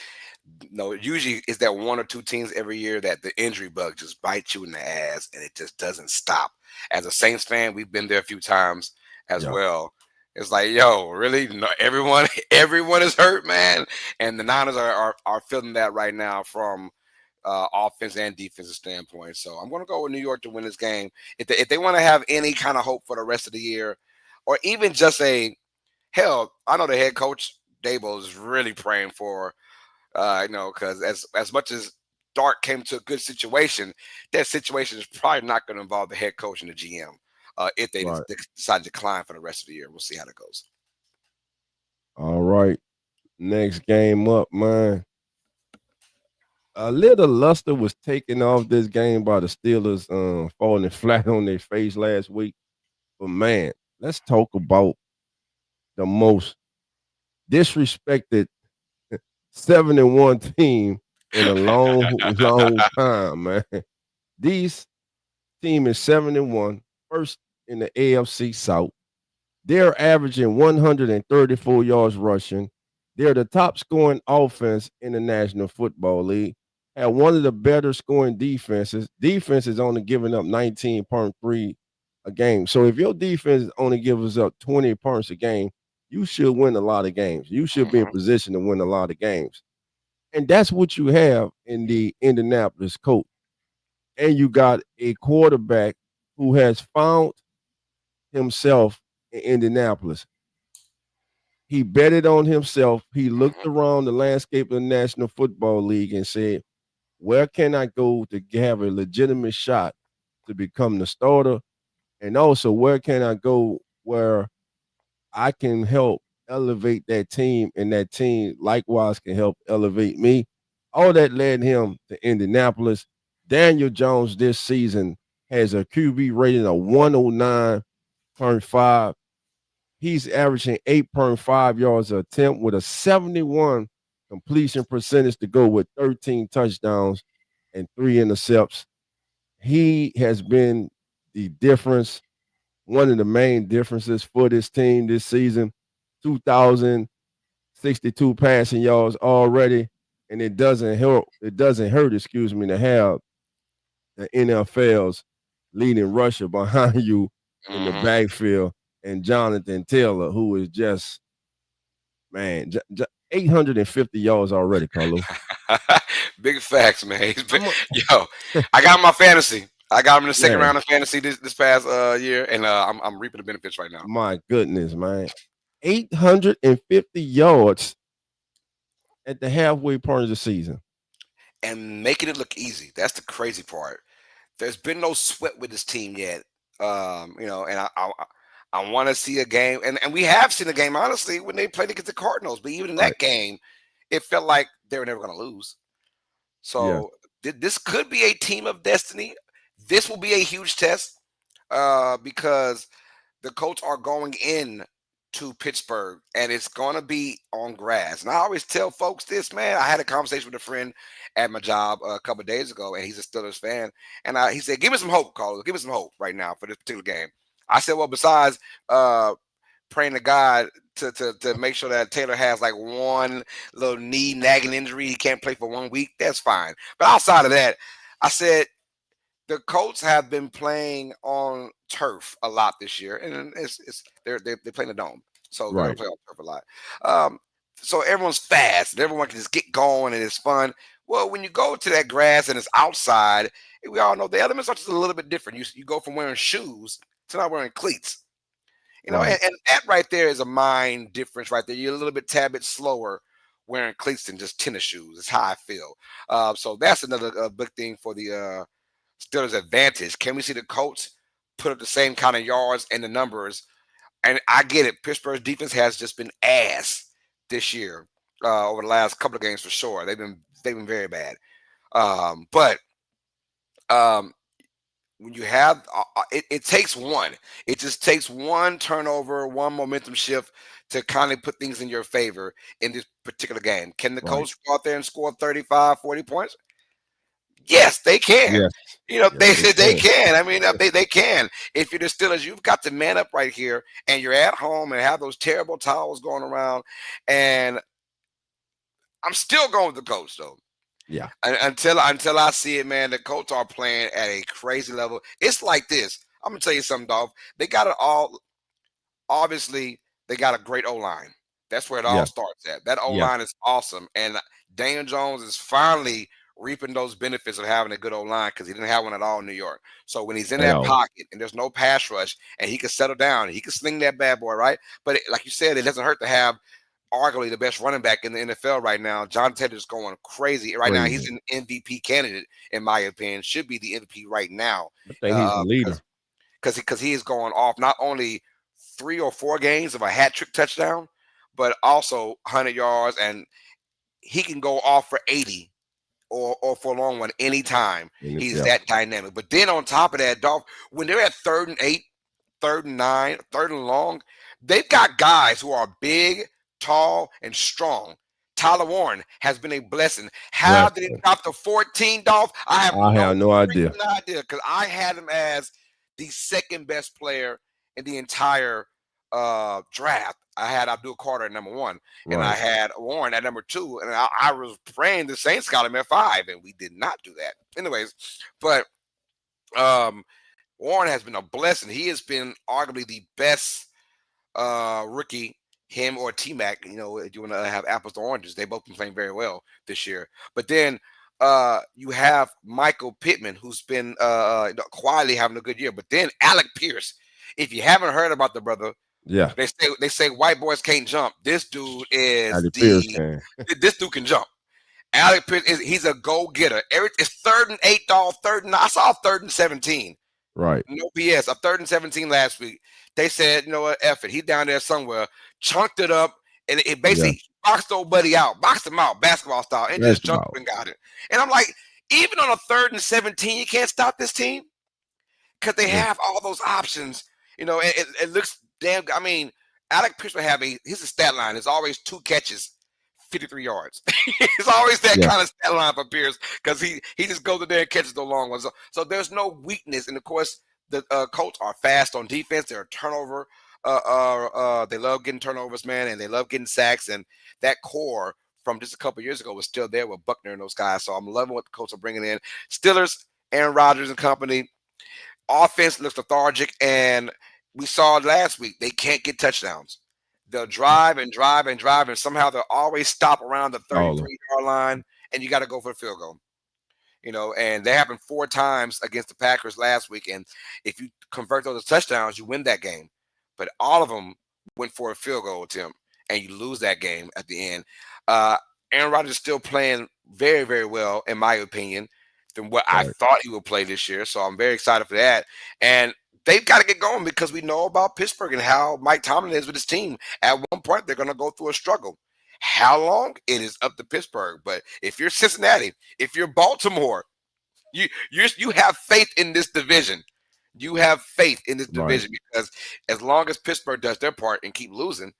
no, usually it's that one or two teams every year that the injury bug just bites you in the ass and it just doesn't stop. As a Saints fan, we've been there a few times as Yeah. well. It's like, yo, really? No, everyone, everyone is hurt, man. And the Niners are feeling that right now from offense and defensive standpoint. So I'm going to go with New York to win this game. If they want to have any kind of hope for the rest of the year, or even just a hell, I know the head coach Dable is really praying for, because as much as Dart came to a good situation, that situation is probably not going to involve the head coach and the GM if they Right. decide to decline for the rest of the year. We'll see how that goes. All right. Next game up, man. A little luster was taken off this game by the Steelers falling flat on their face last week. But man, let's talk about the most disrespected 7-1 team in a long, long time, man. These team is 7-1, first in the AFC South. They're averaging 134 yards rushing. They're the top scoring offense in the National Football League. Have one of the better scoring defenses. Defense is only giving up 19.3 a game. So if your defense only gives up 20 points a game, you should win a lot of games. You should be in Mhm. position to win a lot of games. And that's what you have in the Indianapolis Colts. And you got a quarterback who has found himself in Indianapolis. He betted on himself. He looked around the landscape of the National Football League and said, where can I go to have a legitimate shot to become the starter? And also, where can I go where I can help elevate that team and that team likewise can help elevate me? All that led him to Indianapolis. Daniel Jones this season has a QB rating of 109.5. He's averaging 8.5 yards a attempt with a 71 completion percentage to go with 13 touchdowns and 3 intercepts. He has been the difference, one of the main differences for this team this season. 2,062 passing yards already, and it doesn't help. It doesn't hurt, excuse me, to have the NFL's leading rusher behind you in the Mhm. backfield and Jonathan Taylor, who is just, man, 850 yards already, Carlos. Big facts, man. I'm a, Yo, I got him in my fantasy. I got him in the second man, round of fantasy this past year, and I'm reaping the benefits right now. my goodness, man. 850 yards at the halfway part of the season. And making it look easy. That's the crazy part. There's been no sweat with this team yet. And I want to see a game, and we have seen a game honestly when they played against the Cardinals. But even in Right. that game, it felt like they were never going to lose. Yeah. So this could be a team of destiny. This will be a huge test because the Colts are going in to Pittsburgh, and it's going to be on grass. And I always tell folks this, man. I had a conversation with a friend at my job a couple of days ago, and he's a Steelers fan. And he said, "Give me some hope, Carlos. Give me some hope right now for this particular game." I said, "Well, besides praying to God to make sure that Taylor has like one little knee nagging injury, he can't play for 1 week. That's fine. But outside of that, I said." The Colts have been playing on turf a lot this year, and they're playing the dome, so they're gonna Right. play on turf a lot. Um, so everyone's fast, and everyone can just get going, and it's fun. Well, when you go to that grass and it's outside, we all know the elements are just a little bit different. You go from wearing shoes to not wearing cleats, Right. and that right there is a mind difference right there. You're a little bit tad bit slower wearing cleats than just tennis shoes. It's how I feel. So that's another big thing for the Steelers' advantage. Can we see the Colts put up the same kind of yards and the numbers? And I get it. Pittsburgh's defense has just been ass this year over the last couple of games for sure. They've been very bad. But um, when you have it takes one. It just takes one turnover, one momentum shift to kind of put things in your favor in this particular game. Can the Right. Colts go out there and score 35, 40 points? Yes, they can. Yes. Yes, They they they can. can. I mean, they can. If you're the Steelers, you've got to man up right here, and you're at home and have those terrible towels going around. And I'm still going with the Colts though. Yeah. Until I see it, man, the Colts are playing at a crazy level. It's like this. I'm gonna tell you something, Dolph. They got it all. Obviously, they got a great O line. That's where it all Yeah. starts at. That O Yeah. line is awesome, and Daniel Jones is finally reaping those benefits of having a good O line because he didn't have one at all in New York. So when he's in At that all. pocket and there's no pass rush, and he can settle down, he can sling that bad boy, right? But like you said, it doesn't hurt to have arguably the best running back in the NFL right now. John Taylor's going crazy right now. He's Crazy. an MVP candidate, in my opinion. Should be the MVP right now. I think he's the leader. Because he is going off not only 3 or 4 games of a hat trick touchdown, but also 100 yards, and he can go off for 80 or for a long one anytime. He's that dynamic. But then on top of that, Dolph, when they're at 3rd and 8, 3rd and 9, 3rd and long, they've got guys who are big, tall, and strong. Tyler Warren has been a blessing. How did it drop to 14, Dolph? I have no idea. Because I had him as the 2nd best player in the entire draft. I had Abdul Carter at number 1, and I had Warren at number 2, and I was praying the Saints got him at 5, and we did not do that. Anyways, but Warren has been a blessing. He has been arguably the best rookie, him or T-Mac. You know, if you want to have apples to oranges, they both been playing very well this year. But then you have Michael Pittman, who's been quietly having a good year. But then Alec Pierce, if you haven't heard about the brother, they say white boys can't jump. This dude is this dude can jump. Alec Pierce he's a go-getter. It's 3rd and 8, dog. 3rd and 9. I saw 3rd and 17. Right. No BS. A 3rd and 17 last week. They said, you know what, F it. He's down there somewhere, chunked it up, and it basically boxed old buddy out, boxed him out, basketball style, and just jumped up and got it. And I'm like, even on a 3rd and 17, you can't stop this team because they have all those options. You know, it looks damn. I mean, Alec Pierce will have his stat line is always 2 catches, 53 yards. It's always that kind of stat line for Pierce because he just goes in there and catches the long ones. So there's no weakness. And of course, the Colts are fast on defense. They're a turnover. They love getting turnovers, man, and they love getting sacks. And that core from just a couple years ago was still there with Buckner and those guys. So I'm loving what the Colts are bringing in. Steelers, Aaron Rodgers and company. Offense looks lethargic, and we saw last week they can't get touchdowns. They'll drive and drive and drive, and somehow they'll always stop around the 33-yard line, and you got to go for the field goal. You know, and that happened 4 times against the Packers last week, and if you convert those touchdowns, you win that game. But all of them went for a field goal attempt, and you lose that game at the end. Aaron Rodgers is still playing very, very well, in my opinion, than what I thought he would play this year. So I'm very excited for that. And they've got to get going because we know about Pittsburgh and how Mike Tomlin is with his team. At one point, they're going to go through a struggle. How long? It is up to Pittsburgh. But if you're Cincinnati, if you're Baltimore, you have faith in this division. You have faith in this division because as long as Pittsburgh does their part and keep losing,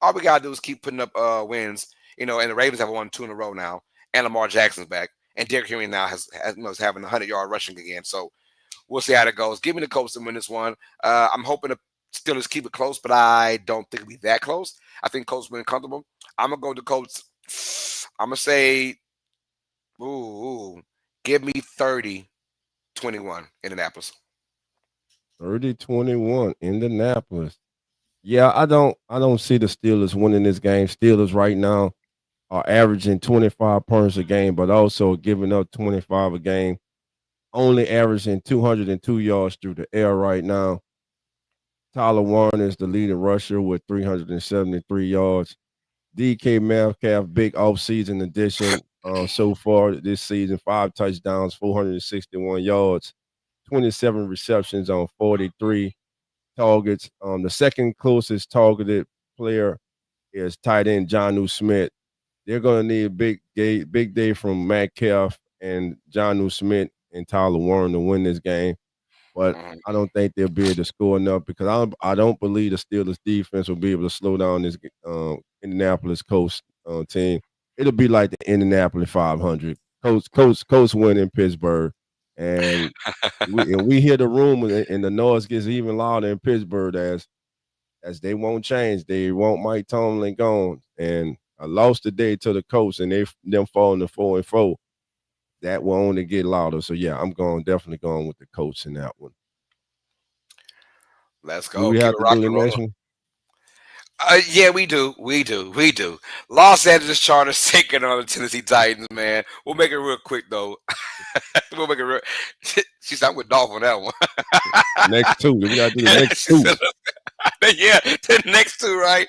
all we got to do is keep putting up wins. You know, and the Ravens have won 2 in a row now, and Lamar Jackson's back. And Derrick Henry now is having a 100-yard rushing again. So we'll see how it goes. Give me the Colts to win this one. I'm hoping the Steelers keep it close, but I don't think it'll be that close. I think Colts win comfortable. I'm going to go to Colts. I'm going to say, give me 30-21 Indianapolis. 30-21 Indianapolis. Yeah, I don't see the Steelers winning this game. Steelers right now are averaging 25 points a game, but also giving up 25 a game. Only averaging 202 yards through the air right now. Tyler Warren is the leading rusher with 373 yards. DK Metcalf, big offseason addition so far this season. 5 touchdowns, 461 yards, 27 receptions on 43 targets. The second closest targeted player is tight end Jonnu Smith. They're going to need a big day from Metcalf and Jonnu Smith and Tyler Warren to win this game. But I don't think they'll be able to score enough because I don't believe the Steelers defense will be able to slow down this Indianapolis Colts team. It'll be like the Indianapolis 500. Colts win in Pittsburgh. And we hear the rumor and the noise gets even louder in Pittsburgh as they won't change. They want Mike Tomlin gone. And I lost today to the Colts and them falling to 4-4. That will only get louder. So yeah, I'm definitely going with the Colts in that one. Let's go. Do we have to do the next one? Yeah, we do. Los Angeles Chargers taking on the Tennessee Titans, man. We'll make it real quick though. We'll make it real. She's out with Dolph on that one. Next 2. We gotta do the next 2. Yeah, the next 2, right?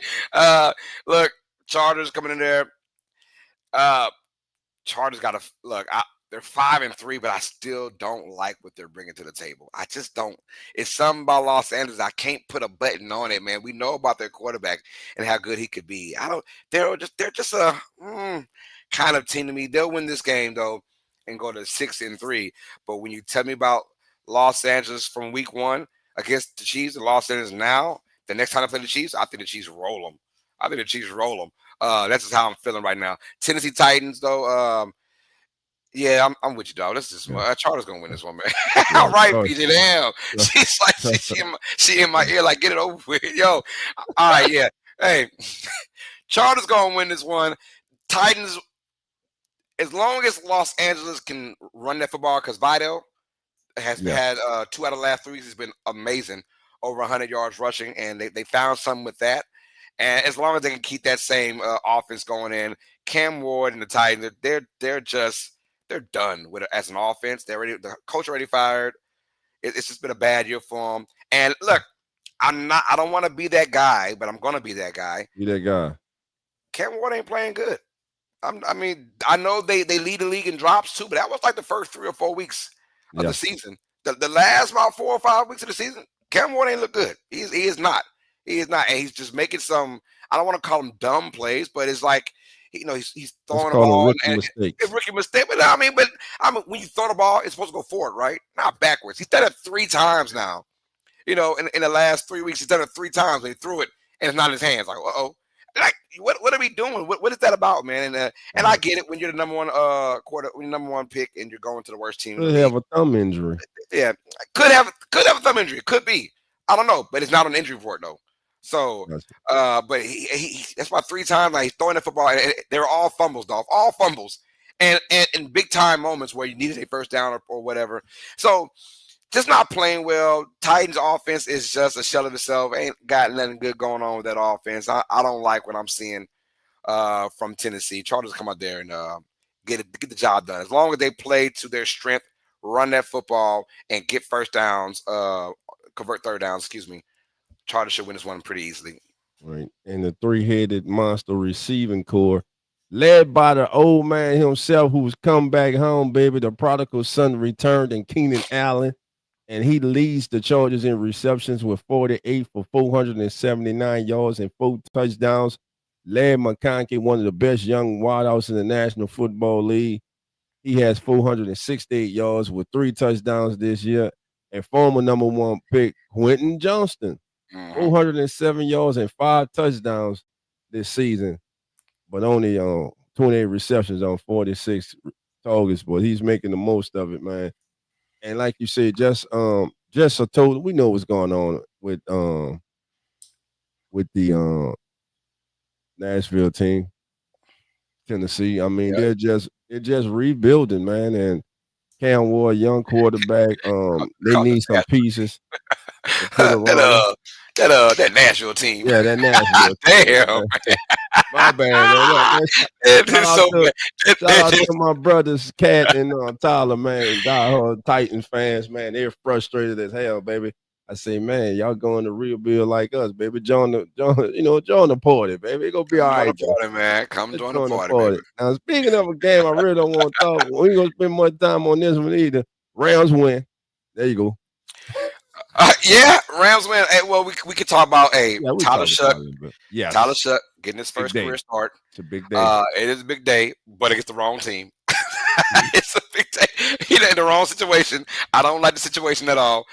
Look, Chargers coming in there. Chargers got to look. They're 5-3, but I still don't like what they're bringing to the table. I just don't. It's something about Los Angeles. I can't put a button on it, man. We know about their quarterback and how good he could be. I don't. They're just a kind of team to me. They'll win this game though and go to 6-3. But when you tell me about Los Angeles from week 1 against the Chiefs and Los Angeles now, the next time I play the Chiefs, I think the Chiefs roll them. I think the Chiefs roll them. That's just how I'm feeling right now. Tennessee Titans, though. Yeah, I'm with you, dog. This is Charter's gonna win this one, man. All right, PJ. Damn, she's like she in my ear, like get it over with, yo. All right, yeah. Hey, Charter's gonna win this one. Titans, as long as Los Angeles can run that football, because Vidal has had 2 out of the last 3 weeks. He's been amazing, over 100 yards rushing, and they found something with that. And as long as they can keep that same offense going in, Cam Ward and the Titans, they're done with it as an offense. The coach already fired. It's just been a bad year for them. And look, I don't want to be that guy, but I'm gonna be that guy. Be that guy. Cam Ward ain't playing good. I mean, I know they lead the league in drops too, but that was like the first 3 or 4 weeks of the season. The last about 4 or 5 weeks of the season, Cam Ward ain't look good. He is not. He is not, and he's just making some. I don't want to call him dumb plays, but it's like he's throwing the ball and it's rookie mistake. But I mean, when you throw the ball, it's supposed to go forward, right? Not backwards. He's done it 3 times now. In the last 3 weeks, he's done it 3 times. And he threw it, and it's not in his hands. Like, like what are we doing? What is that about, man? And I get it when you're the number 1 when you're number 1 pick and you're going to the worst team. Could have a thumb injury. Yeah, could have a thumb injury. Could be. I don't know, but it's not on the injury report though. So, but he that's about 3 times like he's throwing the football. And they're all fumbles, dog. All fumbles, and in big time moments where you needed a first down or whatever. So, just not playing well. Titans offense is just a shell of itself. Ain't got nothing good going on with that offense. I don't like what I'm seeing from Tennessee. Chargers come out there and get the job done. As long as they play to their strength, run that football, and get first downs, convert third downs. Excuse me. Chargers should win this one pretty easily. Right. And the 3-headed monster receiving core, led by the old man himself who's come back home, baby. The prodigal son returned in Keenan Allen. And he leads the Chargers in receptions with 48 for 479 yards and 4 touchdowns. Ladd McConkey, one of the best young wideouts in the National Football League. He has 468 yards with 3 touchdowns this year. And former number 1 pick, Quentin Johnston, 407 yards and 5 touchdowns this season, but only 28 receptions on 46 targets. But he's making the most of it, man. And like you said, just a total. We know what's going on with the Nashville team, Tennessee. I mean, they're just rebuilding, man. And Cam Ward, young quarterback. They need some pieces. That Nashville team. Yeah, that Nashville team. Damn. My bad, man. Shout out to my brothers, Cat and Tyler, man. Die-hard Titans fans, man. They're frustrated as hell, baby. I say, man, y'all going to rebuild like us, baby. Join the party, baby. It's gonna be all right. Party, man. Come join the party, baby. Now, speaking of a game, I really don't want to talk. We ain't gonna spend much time on this one either. Rams win. There you go. Rams win. Hey, well, we could talk about Tyler Shuck. Tyler Shuck getting his first career start. It's a big day. It is a big day, but against the wrong team. It's a big day. He's in the wrong situation. I don't like the situation at all.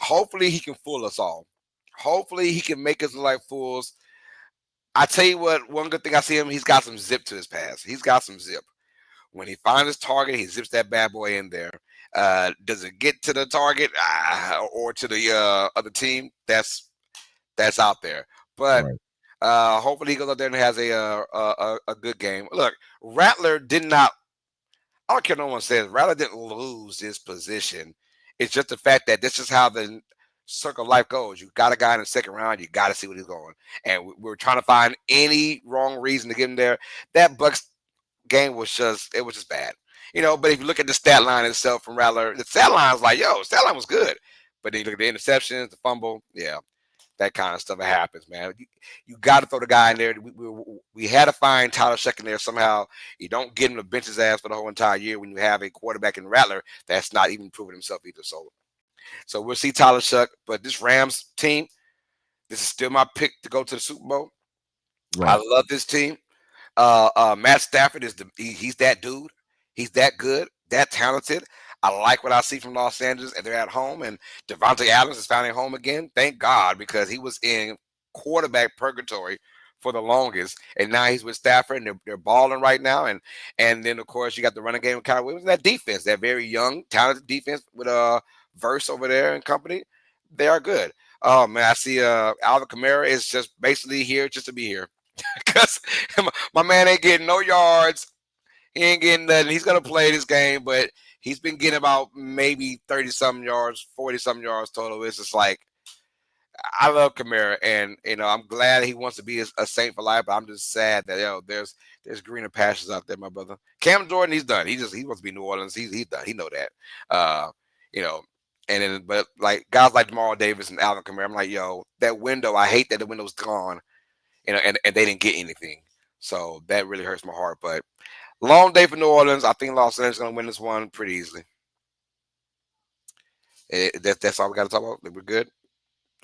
Hopefully he can fool us all. Hopefully he can make us look like fools. I tell you what, one good thing I see him, he's got some zip to his pass. He's got some zip. When he finds his target, he zips that bad boy in there. Does it get to the target or to the other team? That's out there. But hopefully he goes out there and has a good game. Look, Rattler did not. I don't care what no one says. Rattler didn't lose his position. It's just the fact that this is how the circle of life goes. You got a guy in the second round. You got to see what he's going. And we're trying to find any wrong reason to get him there. That Bucks game was just bad. But if you look at the stat line itself from Rattler, the stat line was like, stat line was good. But then you look at the interceptions, the fumble, that kind of stuff happens, man. You got to throw the guy in there. We had to find Tyler Shuck in there somehow. You don't get him to bench his ass for the whole entire year when you have a quarterback in Rattler that's not even proven himself either. So we'll see Tyler Shuck. But this Rams team, this is still my pick to go to the Super Bowl. Right. I love this team. Matt Stafford he's that dude. He's that good, that talented. I like what I see from Los Angeles, and they're at home. And Devontae Adams is finally home again. Thank God, because he was in quarterback purgatory for the longest, and now he's with Stafford, and they're balling right now. And then of course you got the running game with Kyle Williams. And that defense, that very young, talented defense with Verse over there and company, they are good. Oh man, I see Alvin Kamara is just basically here just to be here, because my man ain't getting no yards. He ain't getting nothing. He's gonna play this game, but he's been getting about maybe 30-something yards, 40-something yards total. It's just like, I love Kamara, and I'm glad he wants to be a Saint for life. But I'm just sad that there's greener pastures out there, my brother. Cam Jordan, he's done. He wants to be New Orleans. He's done. He know that. And then but like guys like Jamal Davis and Alvin Kamara, I'm like, yo, that window. I hate that the window's gone. And they didn't get anything. So that really hurts my heart. But long day for New Orleans. I think Los Angeles is going to win this one pretty easily. That's all we got to talk about. We're good.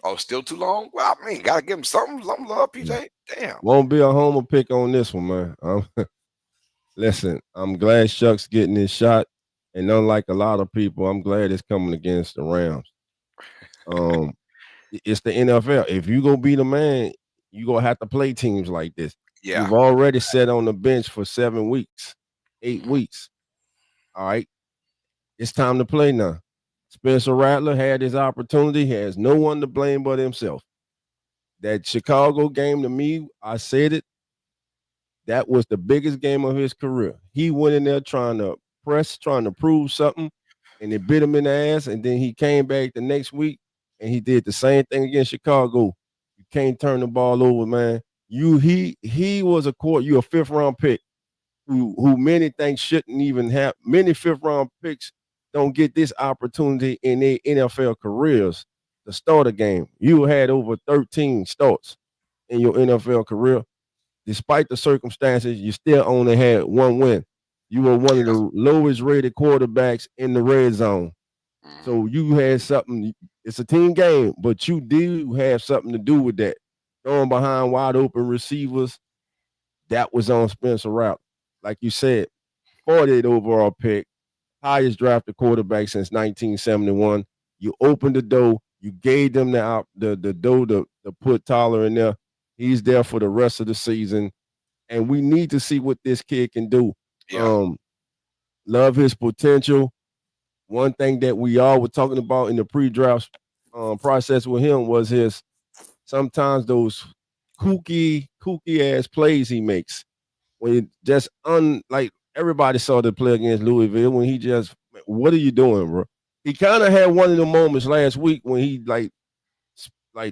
Oh, still too long? Well, I mean, got to give him something love, PJ. Damn. Won't be a homer pick on this one, man. Listen, I'm glad Shuck's getting his shot. And unlike a lot of people, I'm glad it's coming against the Rams. It's the NFL. If you go be the man, you going to have to play teams like this. Yeah. You've already sat on the bench for 7 weeks, 8 weeks. All right. It's time to play now. Spencer Rattler had his opportunity. He has no one to blame but himself. That Chicago game, to me, I said it, that was the biggest game of his career. He went in there trying to prove something, and it bit him in the ass, and then he came back the next week, and he did the same thing against Chicago. You can't turn the ball over, man. He was a 5th-round pick who many think shouldn't even have. Many 5th-round picks don't get this opportunity in their NFL careers to start a game. You had over 13 starts in your NFL career. Despite the circumstances, you still only had 1 win. You were one of the lowest rated quarterbacks in the red zone. So you had something. It's a team game, but you do have something to do with that. Throwing behind wide open receivers, that was on Spencer Rattler. Like you said, 48 overall pick, highest drafted quarterback since 1971. You opened the door. You gave them the door to put Tyler in there. He's there for the rest of the season, and we need to see what this kid can do. Yeah. Love his potential. One thing that we all were talking about in the pre-draft process with him was sometimes those kooky ass plays he makes. When he just like everybody saw the play against Louisville when he just, what are you doing, bro? He kind of had one of the moments last week when he like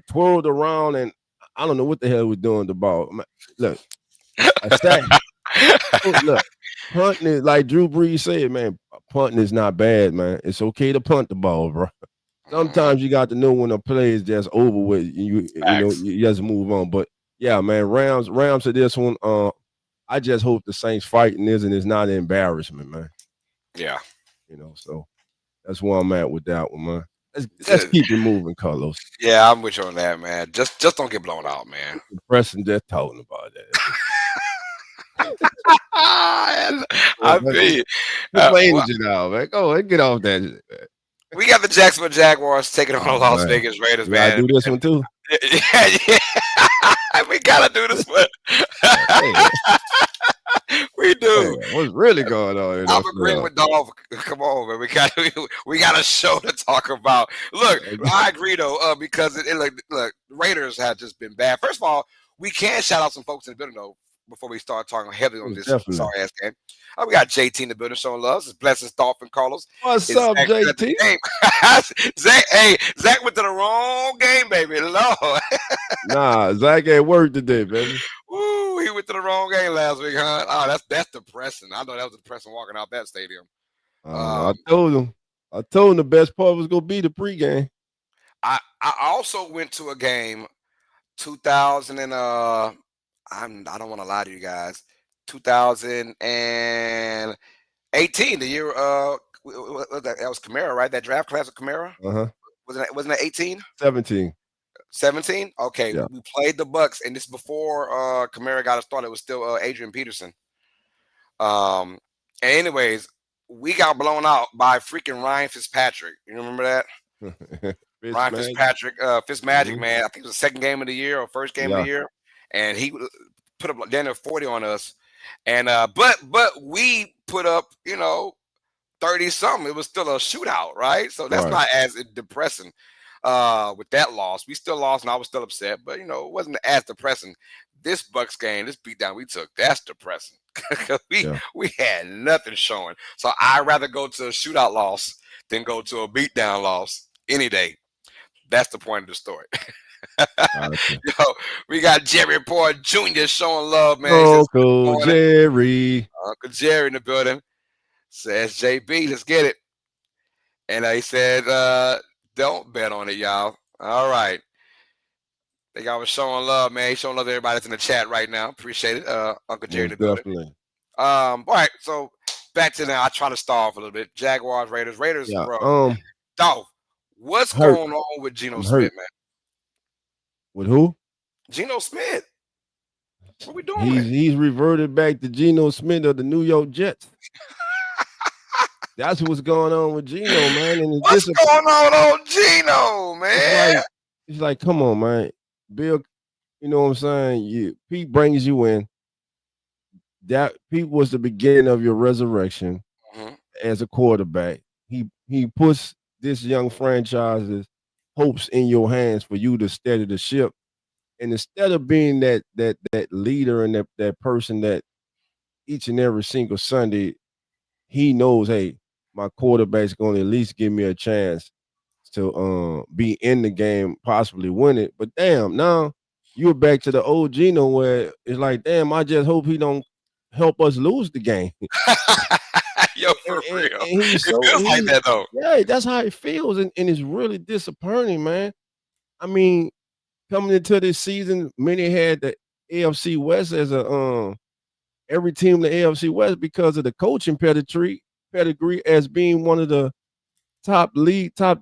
twirled around and I don't know what the hell he was doing the ball. Look, look, punting is like Drew Brees said, man. Punting is not bad, man. It's okay to punt the ball, bro. Sometimes you got to know when a play is just over with. You just move on. But yeah, man, Rams to this one. I just hope the Saints fighting this and it's not an embarrassment, man. Yeah. So that's where I'm at with that one, man. Let's keep it moving, Carlos. Yeah, I'm with you on that, man. Just don't get blown out, man. Preston just talking about that. I mean, now, man. Go ahead, get off that. Man. We got the Jacksonville Jaguars taking on the Las Vegas Raiders, man. I do this one too. Yeah. We gotta do this one. We do. Hey, what's really going on here? I'm agreeing with Dolph. Come on, man. We got a show to talk about. Look, I agree though, because look, Raiders have just been bad. First of all, we can shout out some folks in the building though before we start talking heavily on this sorry ass game. We got JT in the building showing love. It's Blessings, Dolph, and Carlos. What's up, JT? Zach went to the wrong game, baby. Lord. Nah, Zach at work today, baby. Woo, he went to the wrong game last week, huh? Oh, that's depressing. I know that was depressing walking out that stadium. I told him the best part was gonna be the pregame. I also went to a game 2000 and I don't want to lie to you guys. 2018, the year that was Kamara, right? That draft class of Kamara. Uh-huh. Wasn't that 18? 17. 17? Okay, Yeah. we played the Bucks, and this before Kamara got us started. It was still Adrian Peterson. Um, and anyways, we got blown out by freaking Ryan Fitzpatrick. You remember that? Bitch, Ryan man. Fitzpatrick, Fitzmagic, Mhm. man. I think it was the second game of the year or first game of the Yeah. year, and he put up Daniel 40 on us. And but we put up 30 something. It was still a shootout, right? So that's Right. not as depressing. With that loss, we still lost, and I was still upset, but it wasn't as depressing. This Bucks game, this beatdown we took, that's depressing because Yeah. we had nothing showing. So I'd rather go to a shootout loss than go to a beatdown loss any day. That's the point of the story. Gotcha. We got Jerry Porter Jr. showing love, man. He says, "Good Uncle morning." Jerry. Uncle Jerry in the building. Says JB, let's get it. And he said, don't bet on it, y'all. All right. Think I was showing love, man. He's showing love to everybody that's in the chat right now. Appreciate it. Uncle Jerry in Most the building. definitely. All right. So back to now. I try to stall for a little bit. Jaguars, Raiders, Yeah. bro. Dolph, what's Hurt. going on with Geno I'm Smith, hurt. man? With who? Geno Smith. What we doing? He's reverted back to Geno Smith of the New York Jets. That's what's going on with Geno, man. And What's going on Geno, man? It's like, come on, man. Bill, you know what I'm saying? Pete brings you in. That Pete was the beginning of your resurrection as a quarterback. He puts this young franchise's hopes in your hands for you to steady the ship. And instead of being that leader and that person that each and every single Sunday, he knows, hey, my quarterback's going to at least give me a chance to be in the game, possibly win it. But damn, now you're back to the old Geno where it's like, damn, I just hope he don't help us lose the game. Yo, for real. And It feels like that though. Yeah, that's how it feels, and it's really disappointing, man. I mean, coming into this season, many had the AFC West as every team in the AFC West because of the coaching pedigree as being one of the top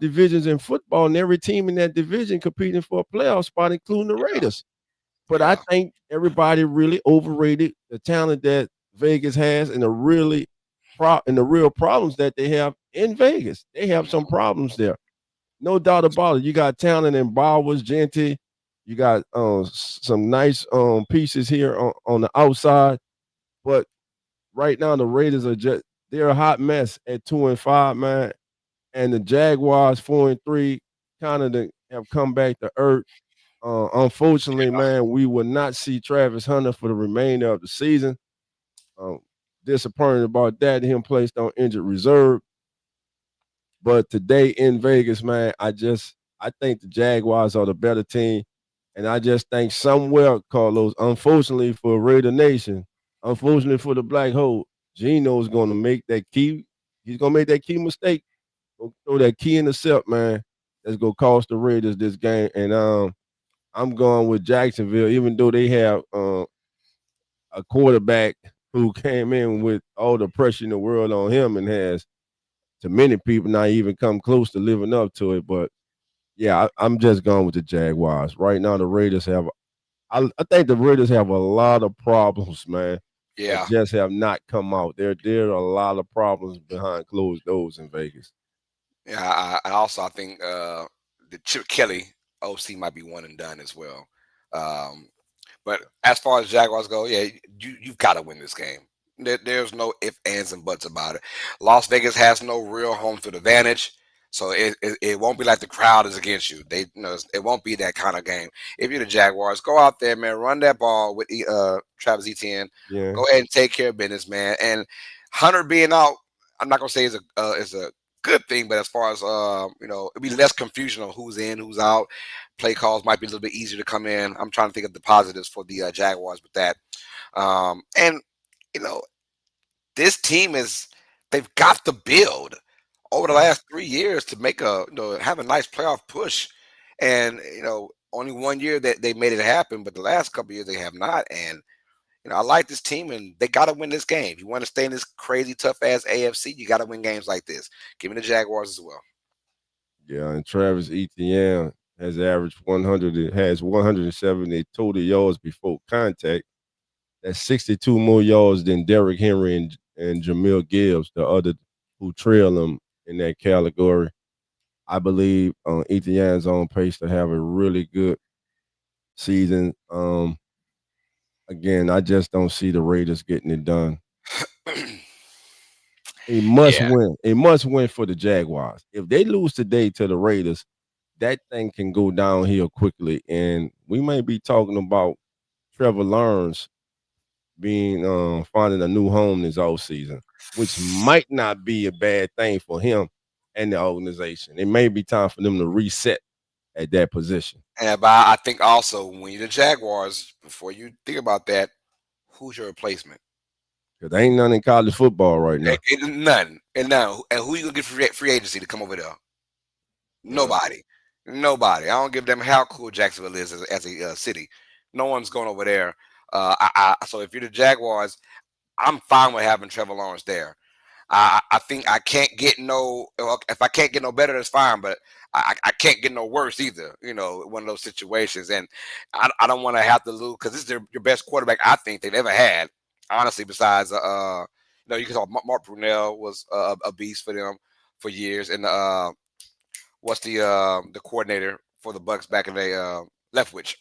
divisions in football, and every team in that division competing for a playoff spot, including the Raiders. But I think everybody really overrated the talent that Vegas has and the real problems that they have in Vegas. They have some problems there. No doubt about it. You got talent in Bowers, Genty. You got some nice pieces here on the outside. But right now the Raiders they're a hot mess at 2-5, man. And the Jaguars 4-3 kind of have come back to earth. Unfortunately, man, we will not see Travis Hunter for the remainder of the season. Disappointed about that. Him placed on injured reserve. But today in Vegas, man, I think the Jaguars are the better team. And I just think somewhere, Carlos, unfortunately for Raider Nation, unfortunately for the Black Hole, Geno's going to make that key. He's going to make that key mistake. Go throw that key intercept, man. That's going to cost the Raiders this game. And I'm going with Jacksonville, even though they have a quarterback who came in with all the pressure in the world on him and has, to many people, not even come close to living up to it. But yeah, I'm just going with the Jaguars. Right now, the Raiders I think the Raiders have a lot of problems, man. Yeah. That just have not come out. There are a lot of problems behind closed doors in Vegas. Yeah, I think the Chip Kelly OC might be one and done as well. But as far as Jaguars go, yeah, you've got to win this game. There's no ifs, ands, and buts about it. Las Vegas has no real home field advantage, so it won't be like the crowd is against you. It won't be that kind of game. If you're the Jaguars, go out there, man, run that ball with Travis Etienne. Yeah. Go ahead and take care of business, man. And Hunter being out, I'm not gonna say is a good thing, but as far as it'll be less confusion on who's in, who's out. Play calls might be a little bit easier to come in. I'm trying to think of the positives for the Jaguars with that. And this team they've got the build over the last 3 years to make have a nice playoff push. And only 1 year that they made it happen, but the last couple years they have not. And I like this team, and they got to win this game. If you want to stay in this crazy tough ass AFC, you got to win games like this. Give me the Jaguars as well. Yeah, and Travis Etienne has averaged 100, has 170 total yards before contact. That's 62 more yards than Derrick Henry and Jamil Gibbs, the other who trail him in that category. I believe Etienne's on pace to have a really good season. Again, I just don't see the Raiders getting it done. A must Yeah. win. A must win for the Jaguars. If they lose today to the Raiders, that thing can go downhill quickly, and we may be talking about Trevor Lawrence being finding a new home this offseason, which might not be a bad thing for him and the organization. It may be time for them to reset at that position. And but I think also when you're the Jaguars, before you think about that, who's your replacement? Because there ain't none in college football right now. None. And now, and who you gonna get free agency to come over there? Yeah. Nobody. Nobody. I don't give them how cool Jacksonville is as a city. No one's going over there. So if you're the Jaguars, I'm fine with having Trevor Lawrence there. I think I can't get no. If I can't get no better, that's fine. But I can't get no worse either. One of those situations, and I don't want to have to lose because this is your best quarterback I think they've ever had. Honestly, besides you can talk. Mark Brunell was a beast for them for years, and what's the coordinator for the Bucks back in the Leftwich.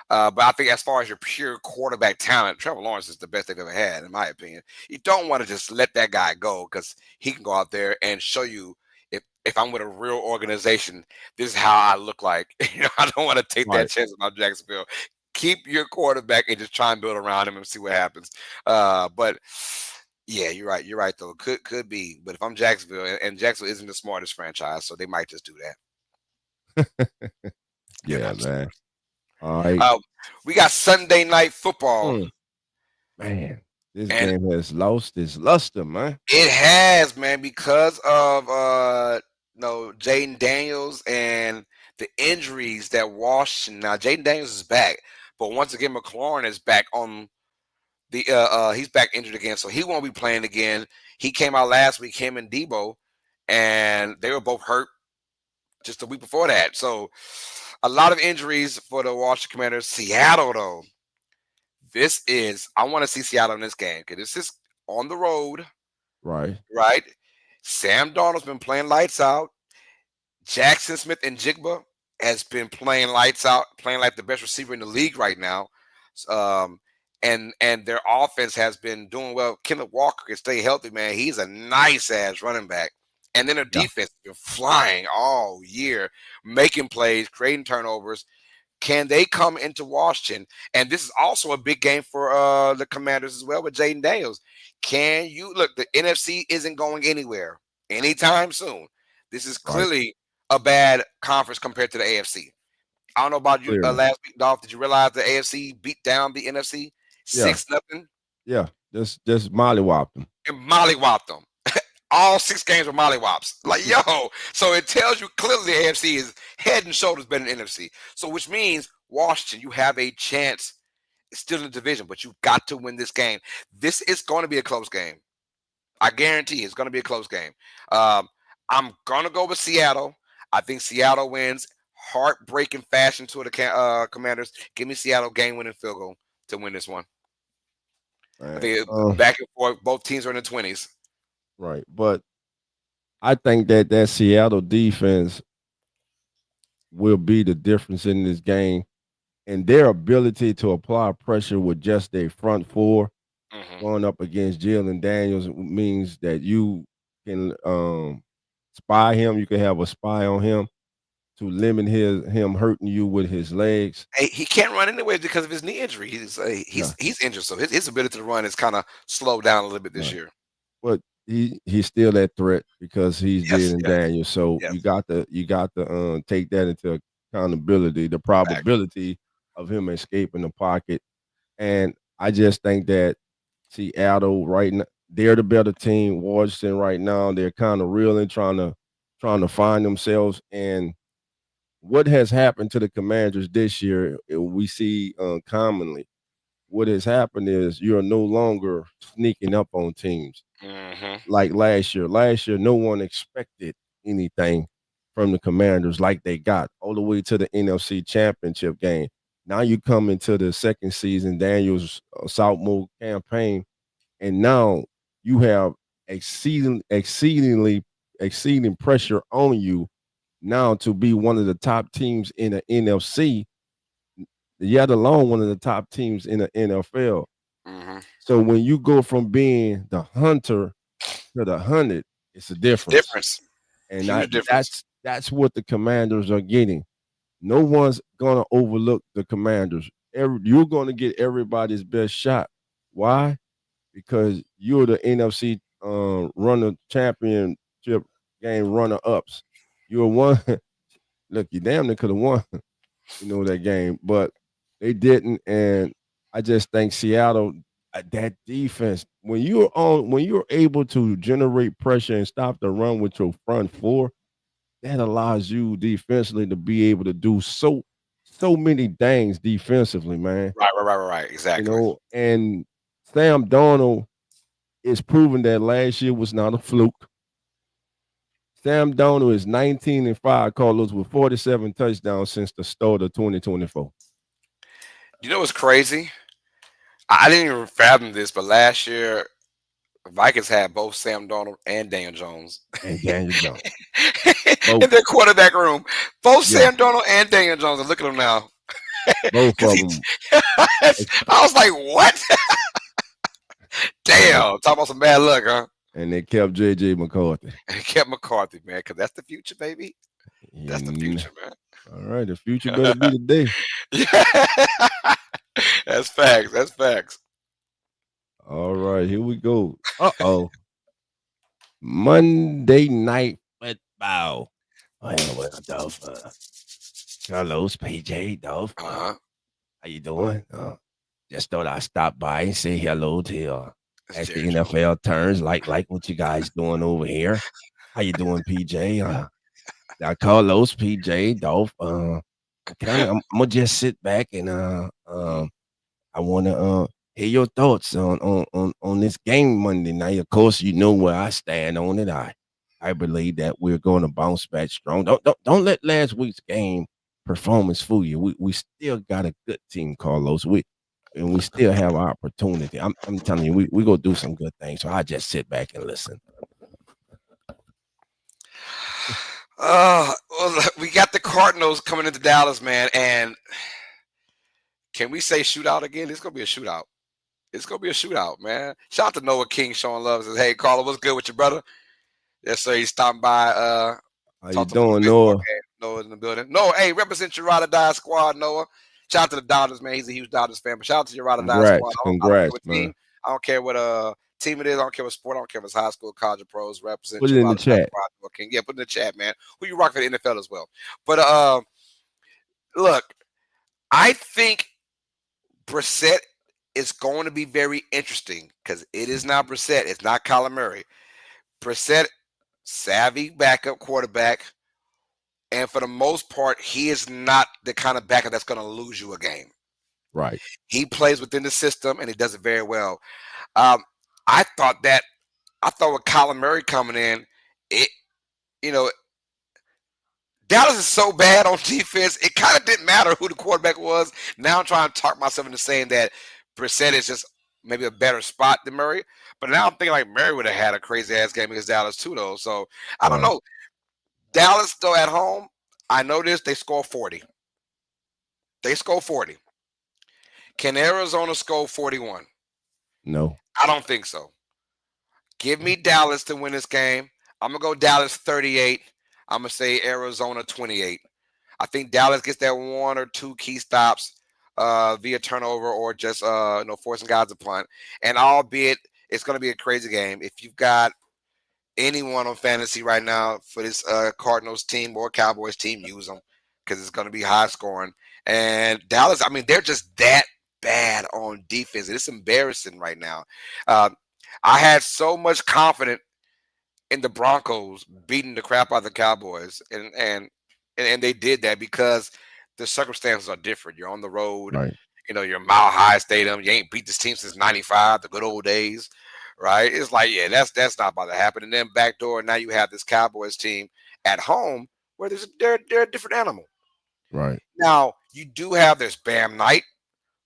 But I think as far as your pure quarterback talent, Trevor Lawrence is the best they've ever had, in my opinion. You don't want to just let that guy go because he can go out there and show you if I'm with a real organization, this is how I look like. I don't want to take that chance about Jacksonville. Keep your quarterback and just try and build around him and see what happens. But yeah, you're right. You're right though. Could be. But if I'm Jacksonville, and Jacksonville isn't the smartest franchise, so they might just do that. Yeah, man. All right. We got Sunday Night Football. Man, this game has lost its luster, man. It has, man, because of Jayden Daniels and the injuries that Washington. Now Jayden Daniels is back, but once again McLaurin is back on the he's back injured again, so he won't be playing again. He came out last week, him and Debo, and they were both hurt just a week before that. So a lot of injuries for the Washington Commanders. Seattle, though, I want to see Seattle in this game because this is on the road. Right. Sam Darnold's been playing lights out. Jackson Smith and Jigba has been playing lights out, playing like the best receiver in the league right now. And their offense has been doing well. Kenneth Walker can stay healthy, man. He's a nice ass running back. And then their defense has been flying all year, making plays, creating turnovers. Can they come into Washington? And this is also a big game for the Commanders as well with Jayden Daniels. Can you look? The NFC isn't going anywhere anytime soon. This is clearly a bad conference compared to the AFC. I don't know about you last week, Dolph. Did you realize the AFC beat down the NFC 6-0? Yeah, just mollywopped them. And mollywopped them. All 6 games were mollywops. Like, yo. So it tells you clearly the AFC is head and shoulders better than NFC. So which means Washington, you have a chance still in the division, but you've got to win this game. This is going to be a close game. I guarantee it's going to be a close game. I'm going to go with Seattle. I think Seattle wins heartbreaking fashion to the Commanders. Give me Seattle game-winning field goal to win this one. Right. I think back and forth, both teams are in the 20s. Right, but I think that Seattle defense will be the difference in this game, and their ability to apply pressure with just their front four going up against Jayden Daniels means that you can spy him. You can have a spy on him to limit him hurting you with his legs. Hey, he can't run anyway because of his knee injury. He's injured, so his ability to run is kind of slowed down a little bit this year. But he's still that threat because he's Jayden Daniels. So you got to take that into accountability, the probability of him escaping the pocket. And I just think that Seattle right now, they're the better team. Washington right now, they're kind of reeling, trying to find themselves. And what has happened to the Commanders this year, we see commonly. What has happened is you're no longer sneaking up on teams Mm-hmm. like last year. Last year, no one expected anything from the Commanders like they got all the way to the NFC Championship game. Now you come into the second season, Daniel's sophomore campaign, and now you have exceeding pressure on you now to be one of the top teams in the NFC, yet alone one of the top teams in the NFL. Mm-hmm. So when you go from being the hunter to the hunted, it's a difference. Difference. And Huge difference. that's what the Commanders are getting. No one's gonna overlook the Commanders. You're gonna get everybody's best shot. Why? Because you're the NFC runner championship game runner ups. You're one. Look, you damn near could have won, that game, but they didn't. And I just think Seattle, that defense, when you're able to generate pressure and stop the run with your front four, that allows you defensively to be able to do so many things defensively, man. Right. Exactly. And Sam Darnold is proving that last year was not a fluke. Sam Darnold is 19-5, Carlos, with 47 touchdowns since the start of 2024. You know what's crazy? I didn't even fathom this, but last year Vikings had both Sam Darnold and Daniel Jones And Daniel Jones. in their quarterback room. Both Yeah. Sam Darnold and Daniel Jones. And look at them now. Both 'Cause of he- them. I was like, what? Damn. Talking about some bad luck, huh? And they kept J.J. McCarthy. And kept McCarthy, man, because that's the future, baby. That's the Mm, future, man. All right, the future better be today. Yeah. That's facts. That's facts. All right, here we go. Uh-oh. Monday Night Football. Well, Dolph. Carlos, PJ, Dolph. Uh-huh. How you doing? Just thought I'd stop by and say hello to That's as the Jerry Jones. NFL turns, like what you guys doing over here. How you doing, PJ? Carlos, PJ, Dolph. I'm gonna just sit back and I wanna hear your thoughts on this game Monday night. Of course, you know where I stand on it. I believe that we're going to bounce back strong. Don't let last week's game performance fool you. We still got a good team, Carlos. We still have our opportunity. I'm telling you, we go do some good things. So I just sit back and listen. Well, we got the Cardinals coming into Dallas, man, and can we say shootout again? It's gonna be a shootout. It's gonna be a shootout, man. Shout out to Noah King showing love. Says, "Hey, Carla, what's good with your brother?" Yes, sir. He's stopping by. How you Talk to him doing, baseball Noah? game. Noah's in the building. Noah, hey, represent your ride or die squad, Noah. Shout out to the Dodgers, man. He's a huge Dodgers fan. But shout out to your ride or die squad. I don't care Congrats, what man. team. I don't care what team it is. I don't care what sport. I don't care if it's high school, college, or pros. Represent Put it your in the ride or die chat. squad, Noah King. Yeah, put it in the chat, man. Who you rock for the NFL as well. But look, I think Brissett is going to be very interesting because it is not Brissett. It's not Kyler Murray. Brissett, savvy backup quarterback. And for the most part, he is not the kind of backup that's going to lose you a game. Right. He plays within the system, and he does it very well. I thought with Kyler Murray coming in, Dallas is so bad on defense, it kind of didn't matter who the quarterback was. Now I'm trying to talk myself into saying that Brissett is just maybe a better spot than Murray. But now I'm thinking like Murray would have had a crazy-ass game against Dallas too, though. So I don't know. Dallas, though, at home, I know this, they score 40. They score 40. Can Arizona score 41? No. I don't think so. Give me Dallas to win this game. I'm going to go Dallas 38. I'm going to say Arizona 28. I think Dallas gets that one or two key stops via turnover or just forcing guys to punt. And albeit it's going to be a crazy game. If you've got anyone on fantasy right now for this Cardinals team or Cowboys team, use them because it's going to be high scoring. And Dallas, I mean, they're just that bad on defense. It's embarrassing right now. I had so much confidence in the Broncos beating the crap out of the Cowboys, and and they did that because the circumstances are different. You're on the road. Right. You're Mile High Stadium. You ain't beat this team since '95, the good old days, right? It's like, yeah, that's not about to happen. And then backdoor, now you have this Cowboys team at home where they're a different animal. Right. Now you do have this Bam Knight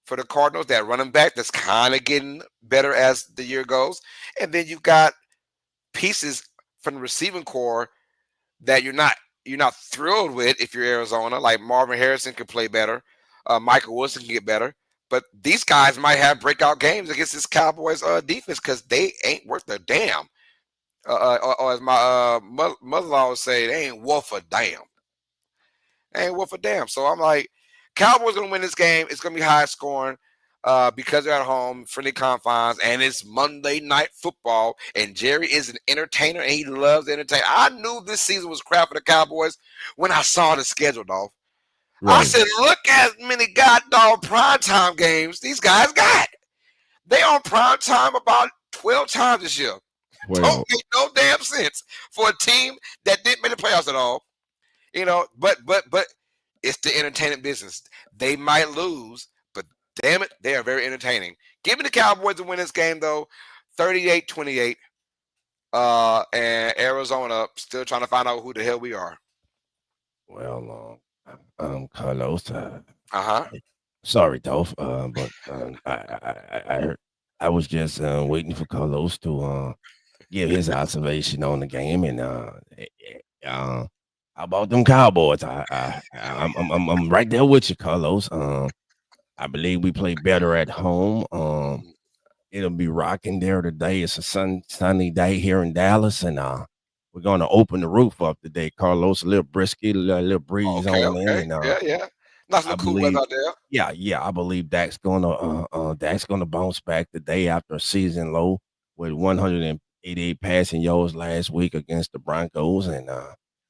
for the Cardinals, that running back that's kind of getting better as the year goes, and then you've got pieces from the receiving core that you're not thrilled with if you're Arizona. Like Marvin Harrison could play better, Michael Wilson can get better, but these guys might have breakout games against this Cowboys defense because they ain't worth a damn. Or as my mother-in-law would say, they ain't worth a damn. They ain't worth a damn. So I'm like, Cowboys gonna win this game. It's gonna be high scoring. Because they're at home, friendly confines, and it's Monday Night Football. And Jerry is an entertainer, and he loves to entertain. I knew this season was crap for the Cowboys when I saw the schedule, dog. I Right. said, look at many goddamn primetime games these guys got. They on primetime about 12 times this year. Well, Don't make no damn sense for a team that didn't make the playoffs at all. But it's the entertainment business. They might lose, but damn it, they are very entertaining. Give me the Cowboys to win this game, though, 38-28. And Arizona still trying to find out who the hell we are. well, Carlos. Uh-huh. Sorry, Dolph. But I heard. I was just waiting for Carlos to give his observation on the game, and how about them Cowboys? I'm right there with you, Carlos. I believe we play better at home. It'll be rocking there today. It's a sunny day here in Dallas, and we're gonna open the roof up today, Carlos. A little brisket, a little breeze Okay, on in, okay. and Yeah. Nice I little cool weather believe, out there. yeah, I believe Dak's gonna bounce back today after a season low with 188 passing yards last week against the Broncos, and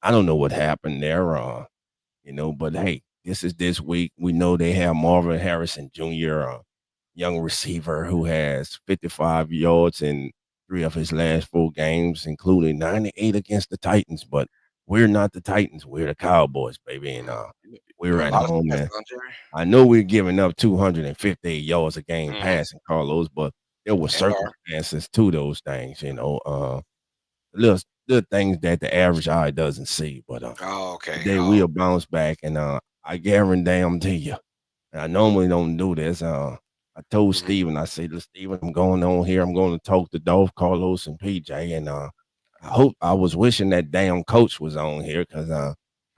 I don't know what happened there, but hey, this is this week. We know they have Marvin Harrison Jr., young receiver who has 55 yards in 3 of his last 4 games, including 98 against the Titans. But we're not the Titans. We're the Cowboys, baby, and we're Doing a at lot of home, stuff, man. Jerry. I know we're giving up 258 yards a game Mhm. passing, Carlos, but there were And are. circumstances to those things, little things that the average eye doesn't see. But Oh, okay. today Oh, we'll bounce back, and I guarantee you. And I normally don't do this. I told mhm. Steven, I said, "Look, Steven, I'm going on here. I'm going to talk to Dolph, Carlos, and PJ. And I was wishing that damn coach was on here because I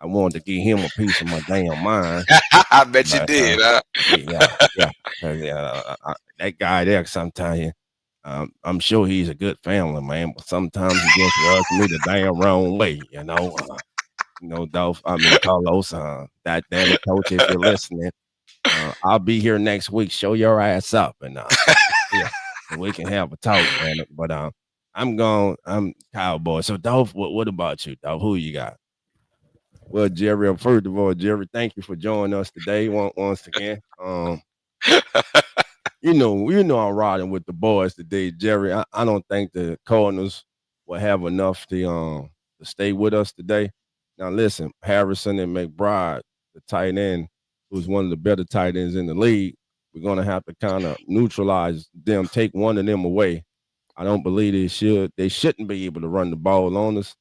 wanted to give him a piece of my damn mind. I bet you But did, huh? yeah, 'cause, that guy there sometimes, I'm sure he's a good family man, but sometimes he just rubs me the damn wrong way, Dolph. I mean, Carlos, that damn it, coach, if you're listening, I'll be here next week. Show your ass up, and yeah, and we can have a talk, man. But I'm Cowboy. So, Dolph, what about you, Dolph? Who you got? Well, Jerry, first of all, Jerry, thank you for joining us today once again. I'm riding with the boys today, Jerry. I don't think the Cardinals will have enough to stay with us today. Now, listen, Harrison and McBride, the tight end, who's one of the better tight ends in the league, we're gonna have to kind of neutralize them, take one of them away. I don't believe they should. They shouldn't be able to run the ball on us.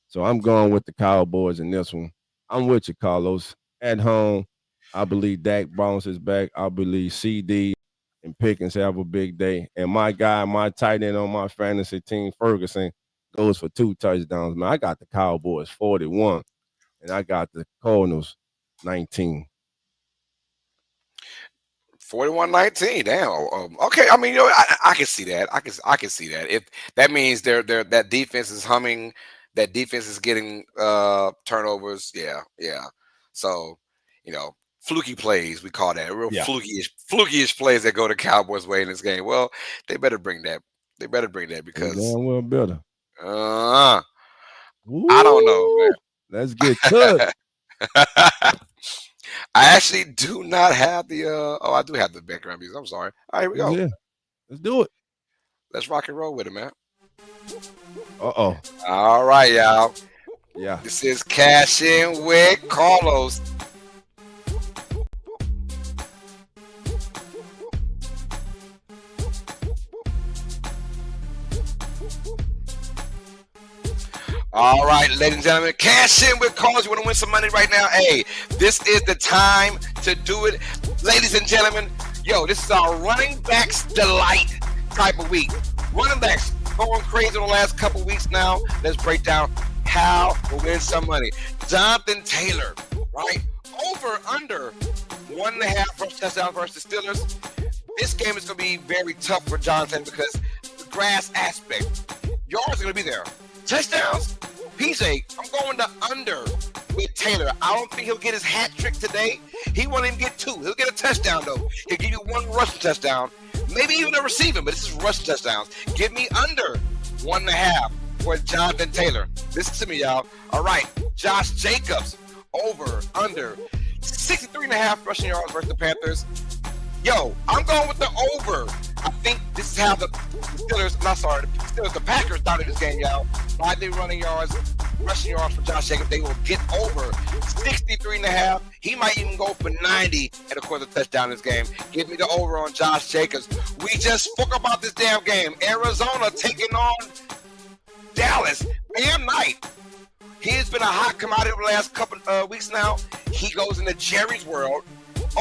So I'm going with the Cowboys in this one. I'm with you, Carlos. At home, I believe Dak bounces back. I believe CD and Pickens have a big day. And my guy, my tight end on my fantasy team, Ferguson, goes for 2 touchdowns. Man, I got the Cowboys 41, and I got the Cardinals 19. 41-19. Damn. Okay. I mean, I can see that. I can see that. If that means that defense is humming, that defense is getting turnovers. Yeah. So, fluky plays, we call that real Yeah. flukyish plays that go the Cowboys' way in this game. Well, they better bring that. They better bring that They because damn well better. I don't know, Woo! Let's get to it. man. I actually do not have the I do have the background music. I'm sorry. All right, here we go. Yeah. Let's do it. Let's rock and roll with it, man. Uh-oh. All right, y'all. Yeah. This is Cash In with Carlos. All right, ladies and gentlemen, Cash In with Carlos. You want to win some money right now? Hey, this is the time to do it. Ladies and gentlemen, this is our running backs delight type of week. Running backs going crazy in the last couple weeks now. Let's break down how to win some money. Jonathan Taylor, right? Over, under 1.5 rush touchdowns versus the Steelers. This game is going to be very tough for Jonathan because the grass aspect. Yards are going to be there. Touchdowns, PJ, I'm going to under with Taylor. I don't think he'll get his hat trick today. He won't even get 2. He'll get a touchdown, though. He'll give you 1 rushing touchdown, maybe even a receiving, but this is rushing touchdowns. Give me under 1.5 for Jonathan Taylor. Listen to me, y'all. All right, Josh Jacobs, over, under 63.5 rushing yards versus the Panthers. I'm going with the over. I think this is how the Packers started this game, y'all. 5 running yards, rushing yards for Josh Jacobs. They will get over 63.5. He might even go for 90 and, of course, a touchdown in this game. Give me the over on Josh Jacobs. We just spoke about this damn game. Arizona taking on Dallas. Bam Knight. He has been a hot commodity over the last couple weeks now. He goes into Jerry's world.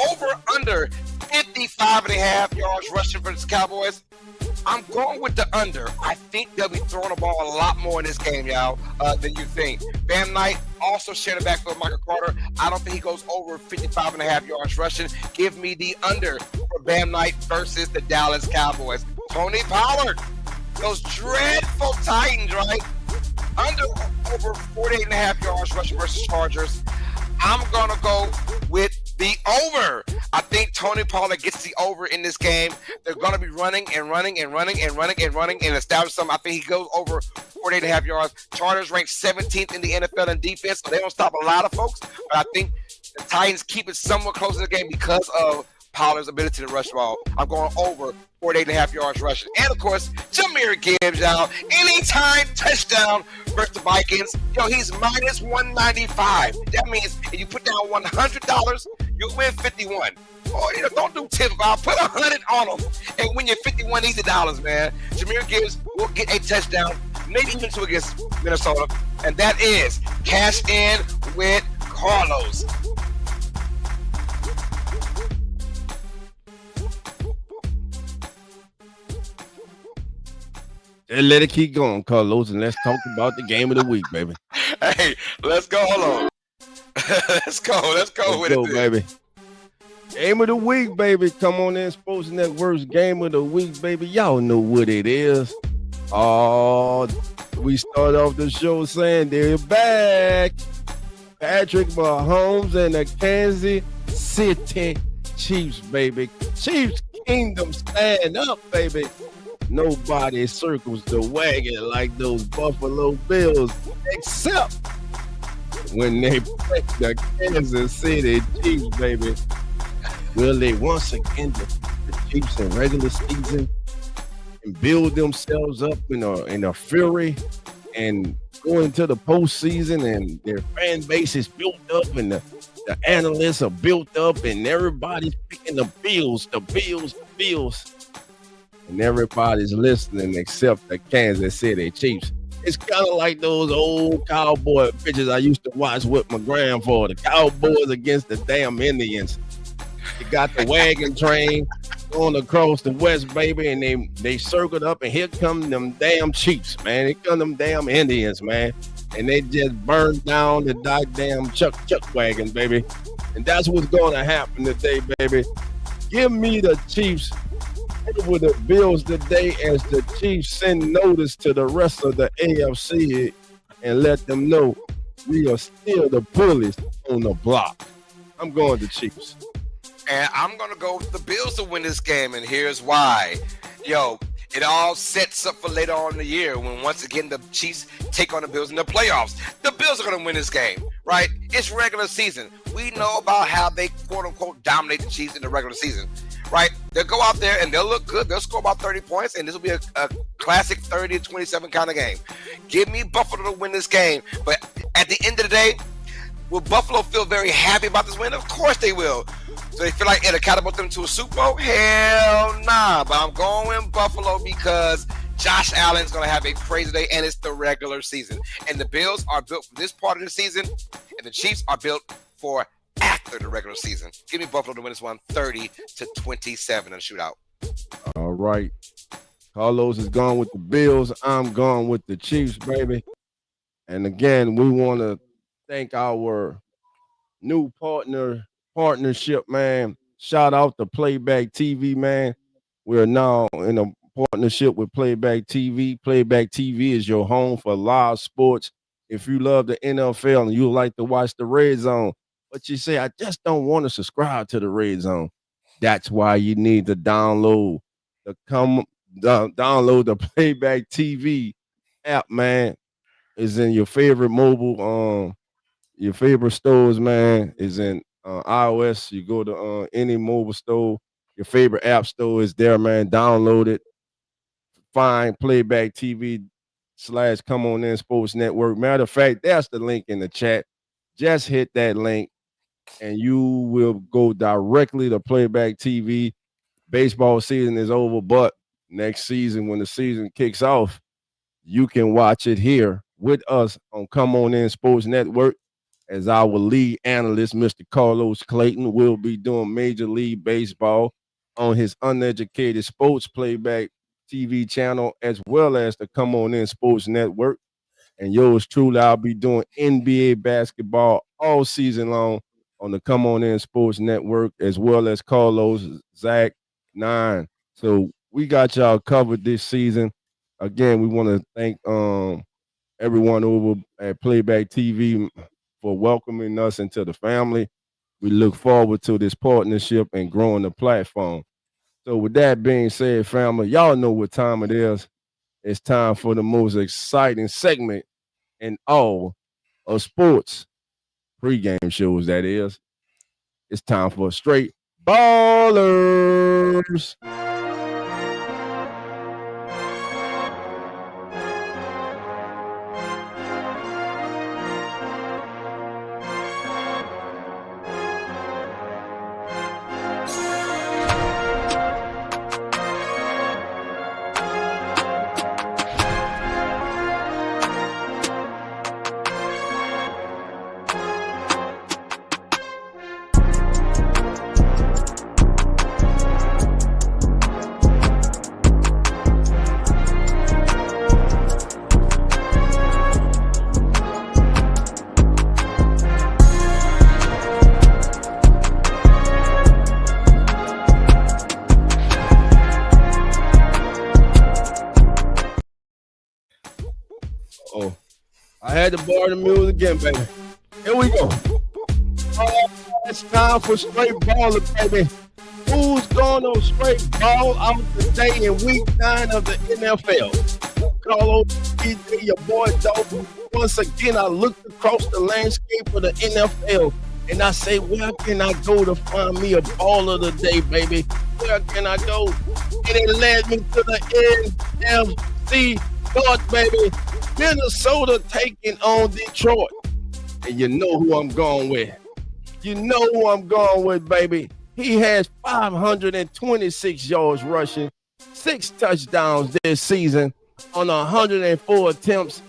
Over, under 55.5 yards rushing for the Cowboys. I'm going with the under. I think they'll be throwing the ball a lot more in this game, y'all, than you think. Bam Knight also shared a backfield with Michael Carter. I don't think he goes over 55.5 yards rushing. Give me the under for Bam Knight versus the Dallas Cowboys. Tony Pollard, those dreadful Titans, right? Under over 48.5 yards rushing versus Chargers. I'm going to go with the over. I think Tony Pollard gets the over in this game. They're going to be running and establish something. I think he goes over 48.5 yards. Chargers ranked 17th in the NFL in defense, so they don't stop a lot of folks. But I think the Titans keep it somewhat close in the game because of Pollard's ability to rush the ball. I'm going over 48.5 yards rushing. And, of course, Jahmyr Gibbs, y'all. Anytime touchdown versus the Vikings. He's minus 195. That means if you put down $100, you'll win 51. Or, don't do 10. I'll put 100 on them and win your 51 easy dollars, man. Jahmyr Gibbs will get a touchdown, maybe even 2 against Minnesota. And that is Cash In with Carlos. And let it keep going, Carlos, and let's talk about the game of the week, baby. Hey, let's go. Hold on. Let's go with it, baby. Game of the week, baby. Come on in, Sports Network's Game of the Week, baby. Y'all know what it is. Oh, we start off the show saying they're back. Patrick Mahomes and the Kansas City Chiefs, baby. Chiefs Kingdom stand up, baby. Nobody circles the wagon like those Buffalo Bills, except when they play the Kansas City Chiefs, baby. Will they once again defeat the Chiefs in regular season and build themselves up in a fury and go into the postseason and their fan base is built up and the analysts are built up and everybody's picking the Bills. And everybody's listening except the Kansas City Chiefs. It's kind of like those old cowboy pictures I used to watch with my grandfather. The Cowboys against the damn Indians. They got the wagon train going across the west, baby, and they circled up, and here come them damn Chiefs, man. Here come them damn Indians, man. And they just burned down the goddamn Chuck wagon, baby. And that's what's going to happen today, baby. Give me the Chiefs over the Bills today as the Chiefs send notice to the rest of the AFC and let them know we are still the bullies on the block. I'm going to Chiefs. And I'm going to go with the Bills to win this game, and here's why. It all sets up for later on in the year when once again the Chiefs take on the Bills in the playoffs. The Bills are going to win this game, right? It's regular season. We know about how they, quote-unquote, dominate the Chiefs in the regular season, right? They'll go out there and they'll look good. They'll score about 30 points, and this will be a classic 30-27 kind of game. Give me Buffalo to win this game. But at the end of the day, will Buffalo feel very happy about this win? Of course they will. So they feel like it'll catapult them to a Super Bowl? Hell nah. But I'm going with Buffalo because Josh Allen's going to have a crazy day, and it's the regular season. And the Bills are built for this part of the season, and the Chiefs are built for after the regular season. Give me Buffalo to win this one 30-27 in a shootout. All right. Carlos is going with the Bills. I'm going with the Chiefs, baby. And again, we want to thank our new partnership, man. Shout out to Playback TV, man. We're now in a partnership with Playback TV. Playback TV is your home for live sports. If you love the NFL and you like to watch the Red Zone, but you say, I just don't want to subscribe to the Red Zone, that's why you need to download the Playback TV app, man. It's in your favorite mobile, your favorite stores, man. Is in iOS. You go to any mobile store, your favorite app store is there, man. Download it. Find Playback TV / Come On In Sports Network. Matter of fact, that's the link in the chat. Just hit that link and you will go directly to Playback TV. Baseball season is over, but next season, when the season kicks off, you can watch it here with us on Come On In Sports Network. As our lead analyst, Mr. Carlos Clayton, will be doing Major League Baseball on his Uneducated Sports Playback TV channel, as well as the Come On In Sports Network. And yours truly, I'll be doing NBA basketball all season long on the Come On In Sports Network, as well as Carlos, Zach, 9. So we got y'all covered this season. Again, we want to thank everyone over at Playback TV for welcoming us into the family. We look forward to this partnership and growing the platform. So with that being said, family, y'all know what time it is. It's time for the most exciting segment in all of sports. Pre-game shows, that is. It's time for Straight Ballers. I had to borrow the music again, baby. Here we go. It's time for Straight Baller, baby. Who's going on Straight Ball out today in week 9 of the NFL? Carlos, DJ, your boy Dog. Once again, I looked across the landscape of the NFL and I say, where can I go to find me a baller today, baby? Where can I go? And it led me to the NFC North, baby. Minnesota taking on Detroit. And you know who I'm going with. You know who I'm going with, baby. He has 526 yards rushing, 6 touchdowns this season on 104 attempts,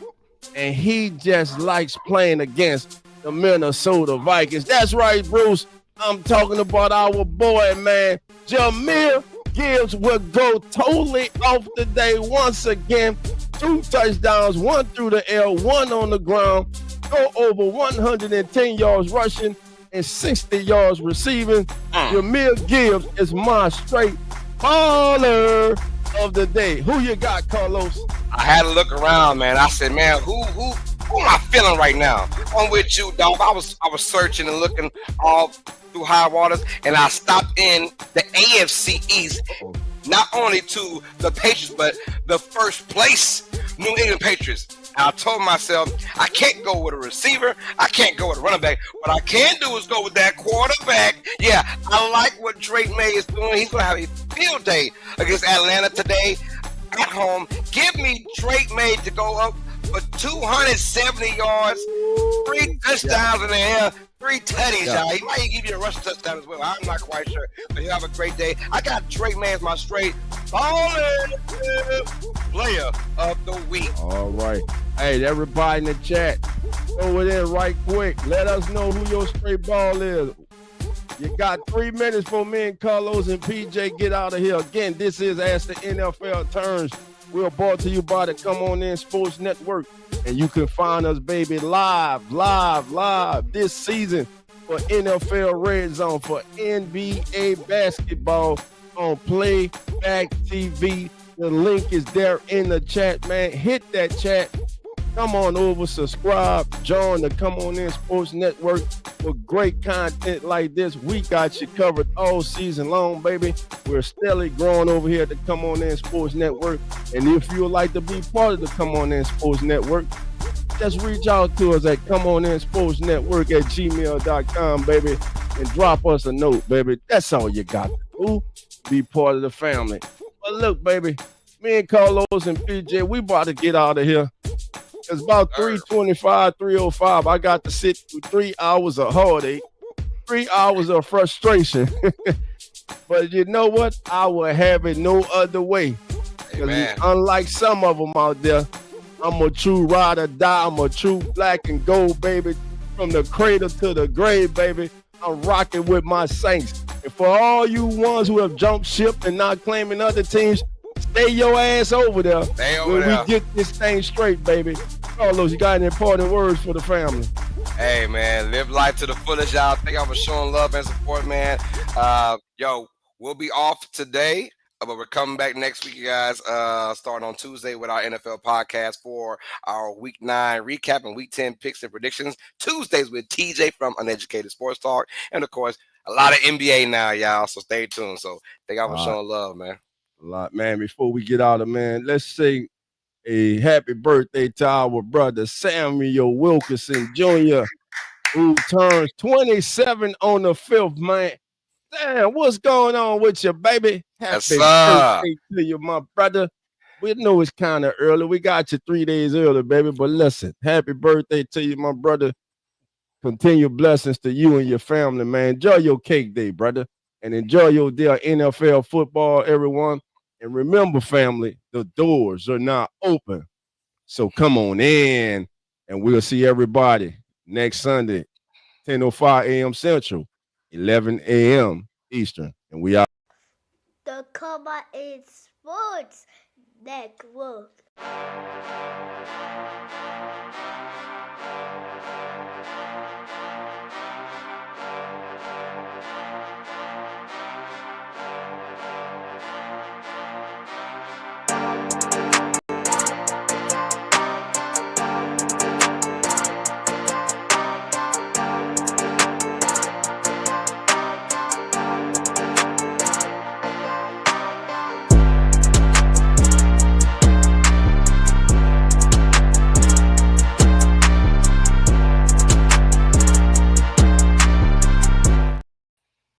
and he just likes playing against the Minnesota Vikings. That's right, Bruce. I'm talking about our boy, man. Jahmyr Gibbs will go totally off today once again. 2 touchdowns, 1 through the air, 1 on the ground, go over 110 yards rushing and 60 yards receiving. Jahmyr Gibbs is my straight baller of the day. Who you got, Carlos? I had to look around, man. I said, man, who am I feeling right now? I'm with you, dog. I was searching and looking all through high waters, and I stopped in the AFC East. Not only to the Patriots, but the first place New England Patriots. I told myself I can't go with a receiver, I can't go with a running back. What I can do is go with that quarterback. Yeah, I like what Drake May is doing. He's gonna have a field day against Atlanta today at home. Give me Drake May to go up for 270 yards, 3 touchdowns in the air, 3 tutties, y'all. He might give you a rushing touchdown as well. I'm not quite sure, but he'll have a great day. I got Drake May as my straight ballin' player of the week. All right. Hey, everybody in the chat, throw it in right quick. Let us know who your straight ball is. You got 3 minutes for me and Carlos and PJ get out of here. Again, this is As the NFL Turns. We're brought to you by the Come On In Sports Network. And you can find us, baby, live this season for NFL Red Zone, for NBA basketball on Playback TV. The link is there in the chat, man. Hit that chat. Come on over, subscribe, join the Come On In Sports Network for great content like this. We got you covered all season long, baby. We're steadily growing over here at the Come On In Sports Network. And if you would like to be part of the Come On In Sports Network, just reach out to us at comeoninsportsnetwork@gmail.com, baby, and drop us a note, baby. That's all you got to do. Be part of the family. But look, baby, me and Carlos and PJ, we about to get out of here. It's about 3:25, 3:05. I got to sit through 3 hours of heartache, 3 hours of frustration. But you know what? I will have it no other way. Because unlike some of them out there, I'm a true ride or die. I'm a true black and gold, baby. From the cradle to the grave, baby. I'm rocking with my Saints. And for all you ones who have jumped ship and not claiming other teams, stay your ass over there. We get this thing straight, baby. Carlos, you got any important words for the family? Hey, man, live life to the fullest, y'all. Thank y'all for showing love and support, man. We'll be off today, but we're coming back next week, you guys, starting on Tuesday with our NFL podcast for our Week 9 recap and Week 10 picks and predictions. Tuesdays with TJ from Uneducated Sports Talk. And, of course, a lot of NBA now, y'all, so stay tuned. So thank y'all for showing love, man. A lot, man. Before we get out of, man, let's sing a happy birthday to our brother Samuel Wilkerson Jr., who turns 27 on the 5th, man. Damn, what's going on with you, baby? Happy birthday to you, my brother. We know it's kind of early. We got you 3 days early, baby. But listen, happy birthday to you, my brother. Continue blessings to you and your family, man. Enjoy your cake day, brother. And enjoy your day of NFL football, everyone. And remember, family, the doors are not open. So come on in, and we'll see everybody next Sunday, 10:05 a.m. Central, 11 a.m. Eastern. And we out. The Come On In Sports Network.